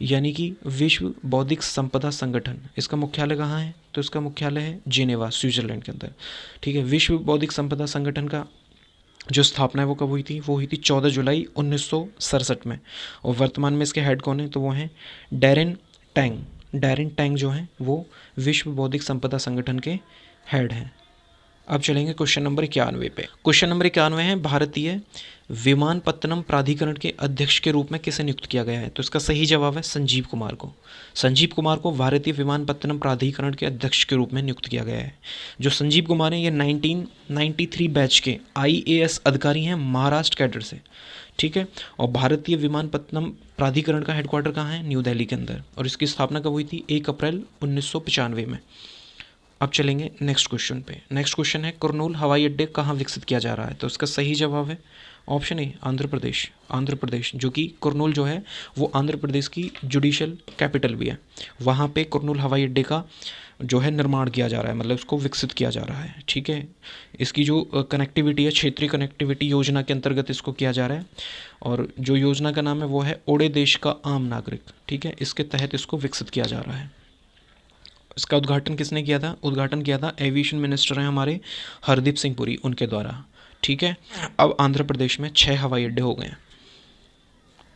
यानी कि विश्व बौद्धिक संपदा संगठन। इसका मुख्यालय कहाँ है? तो इसका मुख्यालय है जिनेवा, स्विट्जरलैंड के अंदर। ठीक है, विश्व बौद्धिक संपदा संगठन का जो स्थापना है वो कब हुई थी? वो हुई थी 14 जुलाई 1967 में। और वर्तमान में इसके हेड कौन है? तो वो हैं डैरेन टैंग जो हैं वो विश्व बौद्धिक संपदा संगठन के हेड हैं। अब चलेंगे क्वेश्चन नंबर 91 पे। क्वेश्चन नंबर 91 है, भारतीय विमानपत्तनम प्राधिकरण के अध्यक्ष के रूप में किसे नियुक्त किया गया है? तो इसका सही जवाब है संजीव कुमार को। संजीव कुमार को भारतीय विमानपत्तनम प्राधिकरण के अध्यक्ष के रूप में नियुक्त किया गया है। जो संजीव कुमार हैं ये 1993 बैच के IAS अधिकारी हैं, महाराष्ट्र कैडर से। ठीक है, और भारतीय विमानपत्तनम प्राधिकरण का हेडक्वार्टर कहाँ है? न्यू दिल्ली के अंदर। और इसकी स्थापना कब हुई थी? 1 अप्रैल 1995 में। अब चलेंगे नेक्स्ट क्वेश्चन पे। नेक्स्ट क्वेश्चन है, कुरनूल हवाई अड्डे कहाँ विकसित किया जा रहा है? तो इसका सही जवाब है ऑप्शन ए, आंध्र प्रदेश, जो कि कुरनूल जो है वो आंध्र प्रदेश की जुडिशल कैपिटल भी है। वहाँ पे कुरनूल हवाई अड्डे का जो है निर्माण किया जा रहा है, मतलब उसको विकसित किया जा रहा है। ठीक है, इसकी जो कनेक्टिविटी है, क्षेत्रीय कनेक्टिविटी योजना के अंतर्गत इसको किया जा रहा है। और जो योजना का नाम है वो है ओडे देश का आम नागरिक। ठीक है, इसके तहत इसको विकसित किया जा रहा है। इसका उद्घाटन किसने किया था? उद्घाटन किया था एविएशन मिनिस्टर हैं हमारे हरदीप सिंह पुरी, उनके द्वारा। ठीक है, अब आंध्र प्रदेश में 6 हवाई अड्डे हो गए हैं।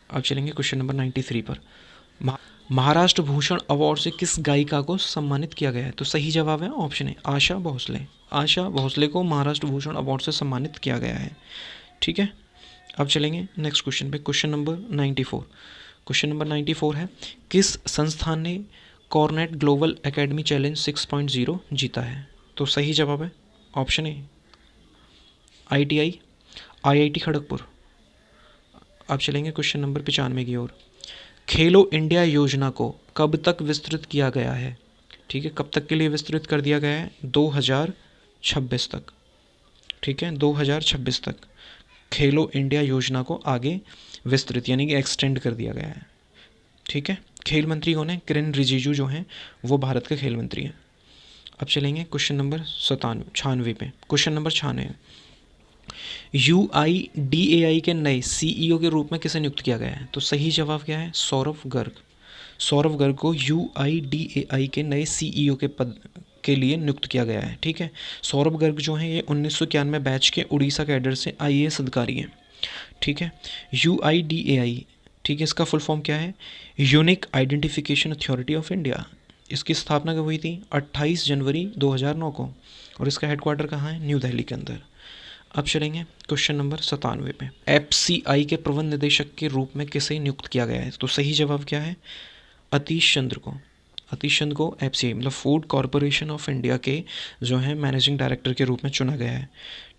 अब चलेंगे क्वेश्चन नंबर 93 पर। महाराष्ट्र भूषण अवार्ड से किस गायिका को सम्मानित किया गया है? तो सही जवाब है ऑप्शन ए, आशा भोसले को महाराष्ट्र भूषण अवार्ड से सम्मानित किया गया है। ठीक है, अब चलेंगे नेक्स्ट क्वेश्चन पे। Question number 94। क्वेश्चन नंबर 94 है, किस संस्थान ने कॉर्नेट ग्लोबल एकेडमी चैलेंज 6.0 जीता है? तो सही जवाब है ऑप्शन ए, IIT खड़गपुर। अब चलेंगे क्वेश्चन नंबर 95 की ओर। खेलो इंडिया योजना को कब तक विस्तृत किया गया है? ठीक है, कब तक के लिए विस्तृत कर दिया गया है? 2026 तक। ठीक है, 2026 तक खेलो इंडिया योजना को आगे विस्तृत यानी कि एक्सटेंड कर दिया गया है। ठीक है, खेल मंत्री कौन है? किरेन रिजिजू जो हैं वो भारत के खेल मंत्री हैं। अब चलेंगे क्वेश्चन नंबर 96 पे। क्वेश्चन नंबर 96, UIDAI के नए CEO के रूप में किसे नियुक्त किया गया है? तो सही जवाब क्या है? सौरभ गर्ग को UIDAI के नए CEO के पद के लिए नियुक्त किया गया है। ठीक है, सौरभ गर्ग जो हैं ये 1991 बैच के उड़ीसा कैडर से IAS अधिकारी हैं। ठीक है, UIDAI, ठीक है, इसका फुल फॉर्म क्या है? Unique identification authority of India. इसकी स्थापना कब हुई थी? 28 जनवरी 2009 को। और इसका हेडक्वार्टर कहाँ है? न्यू दिल्ली के अंदर। अब चलेंगे क्वेश्चन नंबर 97 पे। FCI के प्रबंध निदेशक के रूप में किसे नियुक्त किया गया है? तो सही जवाब क्या है? अतीश चंद्र को FCI मतलब फूड कॉरपोरेशन ऑफ इंडिया के जो है मैनेजिंग डायरेक्टर के रूप में चुना गया है।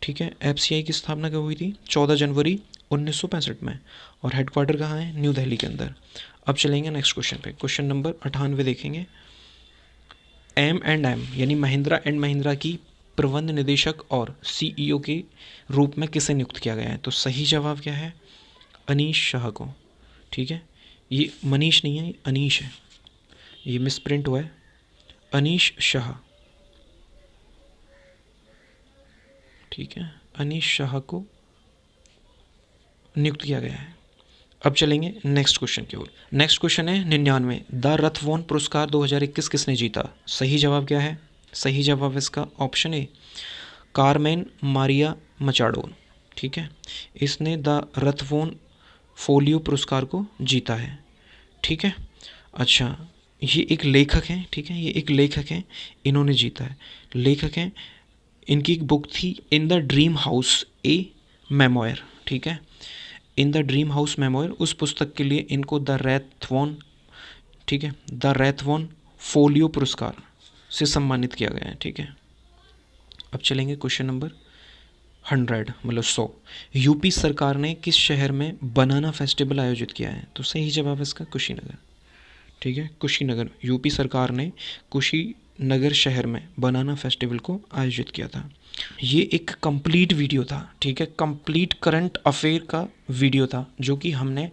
ठीक है, FCI की स्थापना कब हुई थी? 14 जनवरी 1965 में। और हेडक्वार्टर कहाँ है? न्यू दिल्ली के अंदर। अब चलेंगे नेक्स्ट क्वेश्चन पे। क्वेश्चन नंबर 98 देखेंगे। M&M यानी महिंद्रा एंड महिंद्रा की प्रबंध निदेशक और सीईओ के रूप में किसे नियुक्त किया गया है? तो सही जवाब क्या है? अनीश शाह को। ठीक है, ये मनीष नहीं है, ये अनीश है, ये मिसप्रिंट हुआ है, अनीश शाह। ठीक है, अनीश शाह को नियुक्त किया गया है। अब चलेंगे नेक्स्ट क्वेश्चन की ओर। नेक्स्ट क्वेश्चन है 99, द रथवॉन पुरस्कार 2021 किसने जीता? सही जवाब क्या है? सही जवाब इसका option A, Carmen Maria Machado. ठीक है, इसने द रथवॉन फोलियो पुरस्कार को जीता है। ठीक है, अच्छा, ये एक लेखक हैं। ठीक है, ये एक लेखक हैं, इन्होंने जीता है, लेखक हैं। इनकी एक बुक थी in the dream house A memoir. ठीक है, in the dream house memoir, उस पुस्तक के लिए इनको द रैथवॉन, ठीक है, द रैथवॉन फोलियो पुरस्कार से सम्मानित किया गया है। ठीक है, अब चलेंगे क्वेश्चन नंबर 100, मतलब 100। यूपी सरकार ने किस शहर में बनाना फेस्टिवल आयोजित किया है? तो सही जवाब इसका कुशीनगर। ठीक है, कुशीनगर, यूपी सरकार ने कुशीनगर शहर में बनाना फेस्टिवल को आयोजित किया था। ये एक कंप्लीट वीडियो था। ठीक है, कंप्लीट करंट अफेयर का वीडियो था, जो कि हमने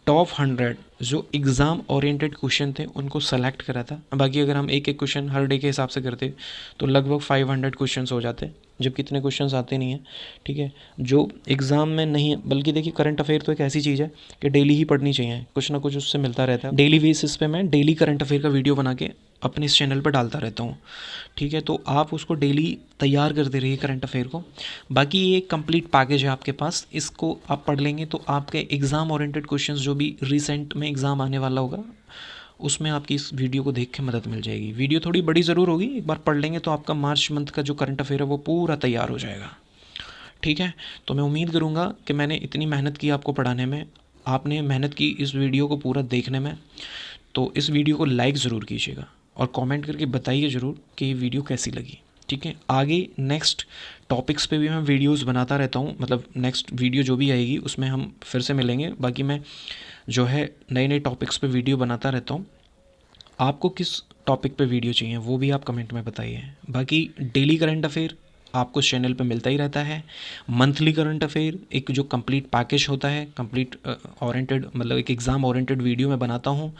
टॉप 100 जो एग्ज़ाम ओरिएंटेड क्वेश्चन थे उनको सेलेक्ट करा था। बाकी अगर हम एक एक क्वेश्चन हर डे के हिसाब से करते तो लगभग 500 क्वेश्चंस हो जाते, जब कितने क्वेश्चंस आते नहीं हैं। ठीक है, जो एग्ज़ाम में नहीं, बल्कि देखिए करंट अफेयर तो एक ऐसी चीज़ है कि डेली ही पढ़नी चाहिए, कुछ ना कुछ उससे मिलता रहता है। डेली बेसिस पे मैं डेली करंट अफेयर का वीडियो बना के अपने इस चैनल पर डालता रहता हूँ। ठीक है, तो आप उसको डेली तैयार करते रहिए करंट अफेयर को। बाकी ये कंप्लीट पैकेज है आपके पास, इसको आप पढ़ लेंगे तो आपके एग्ज़ाम ओरिएंटेड क्वेश्चंस जो भी रिसेंट में एग्ज़ाम आने वाला होगा उसमें आपकी इस वीडियो को देख के मदद मिल जाएगी। वीडियो थोड़ी बड़ी ज़रूर होगी, एक बार पढ़ लेंगे तो आपका मार्च मंथ का जो करंट अफेयर है वो पूरा तैयार हो जाएगा। ठीक है, तो मैं उम्मीद करूँगा कि मैंने इतनी मेहनत की आपको पढ़ाने में, आपने मेहनत की इस वीडियो को पूरा देखने में, तो इस वीडियो को लाइक ज़रूर कीजिएगा और कमेंट करके बताइए ज़रूर कि ये वीडियो कैसी लगी। ठीक है, आगे नेक्स्ट टॉपिक्स पे भी मैं वीडियोस बनाता रहता हूँ, मतलब नेक्स्ट वीडियो जो भी आएगी उसमें हम फिर से मिलेंगे। बाकी मैं जो है नए नए टॉपिक्स पे वीडियो बनाता रहता हूँ। आपको किस टॉपिक पे वीडियो चाहिए वो भी आप कमेंट में बताइए। बाकी डेली करंट अफेयर आपको इस चैनल पे मिलता ही रहता है। मंथली करंट अफेयर एक जो कंप्लीट पैकेज होता है, कंप्लीट ओरिएंटेड, मतलब एक एग्ज़ाम ओरिएंटेड वीडियो मैं बनाता हूँ,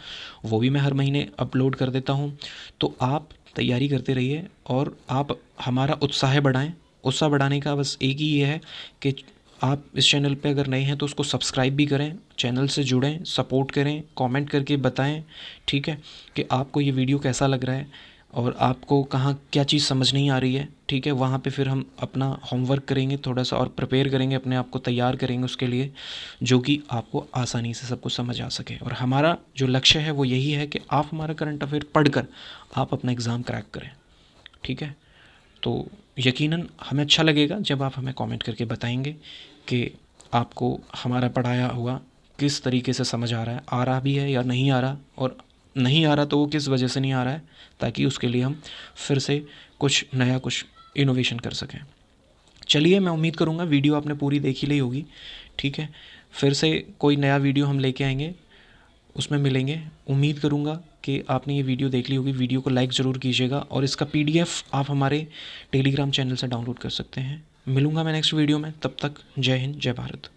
वो भी मैं हर महीने अपलोड कर देता हूँ। तो आप तैयारी करते रहिए और आप हमारा उत्साह बढ़ाएं। उत्साह बढ़ाने का बस एक ही ये है कि आप इस चैनल पे अगर नए हैं तो उसको सब्सक्राइब भी करें, चैनल से जुड़ें, सपोर्ट करें, कमेंट करके बताएं। ठीक है, कि आपको ये वीडियो कैसा लग रहा है और आपको कहाँ क्या चीज़ समझ नहीं आ रही है। ठीक है, वहाँ पे फिर हम अपना होमवर्क करेंगे थोड़ा सा और प्रिपेयर करेंगे, अपने आप को तैयार करेंगे उसके लिए, जो कि आपको आसानी से सब कुछ समझ आ सके। और हमारा जो लक्ष्य है वो यही है कि आप हमारा करंट अफेयर पढ़कर आप अपना एग्ज़ाम क्रैक करें। ठीक है, तो यकीनन हमें अच्छा लगेगा जब आप हमें कमेंट करके बताएंगे कि आपको हमारा पढ़ाया हुआ किस तरीके से समझ आ रहा भी है या नहीं आ रहा, और नहीं आ रहा तो वो किस वजह से नहीं आ रहा है, ताकि उसके लिए हम फिर से कुछ नया, कुछ इनोवेशन कर सकें। चलिए, मैं उम्मीद करूँगा वीडियो आपने पूरी देख ही ली होगी। ठीक है, फिर से कोई नया वीडियो हम लेके आएंगे, उसमें मिलेंगे। उम्मीद करूँगा कि आपने ये वीडियो देख ली होगी। वीडियो को लाइक ज़रूर कीजिएगा और इसका PDF आप हमारे टेलीग्राम चैनल से डाउनलोड कर सकते हैं। मिलूँगा मैं नेक्स्ट वीडियो में, तब तक जय हिंद, जय भारत।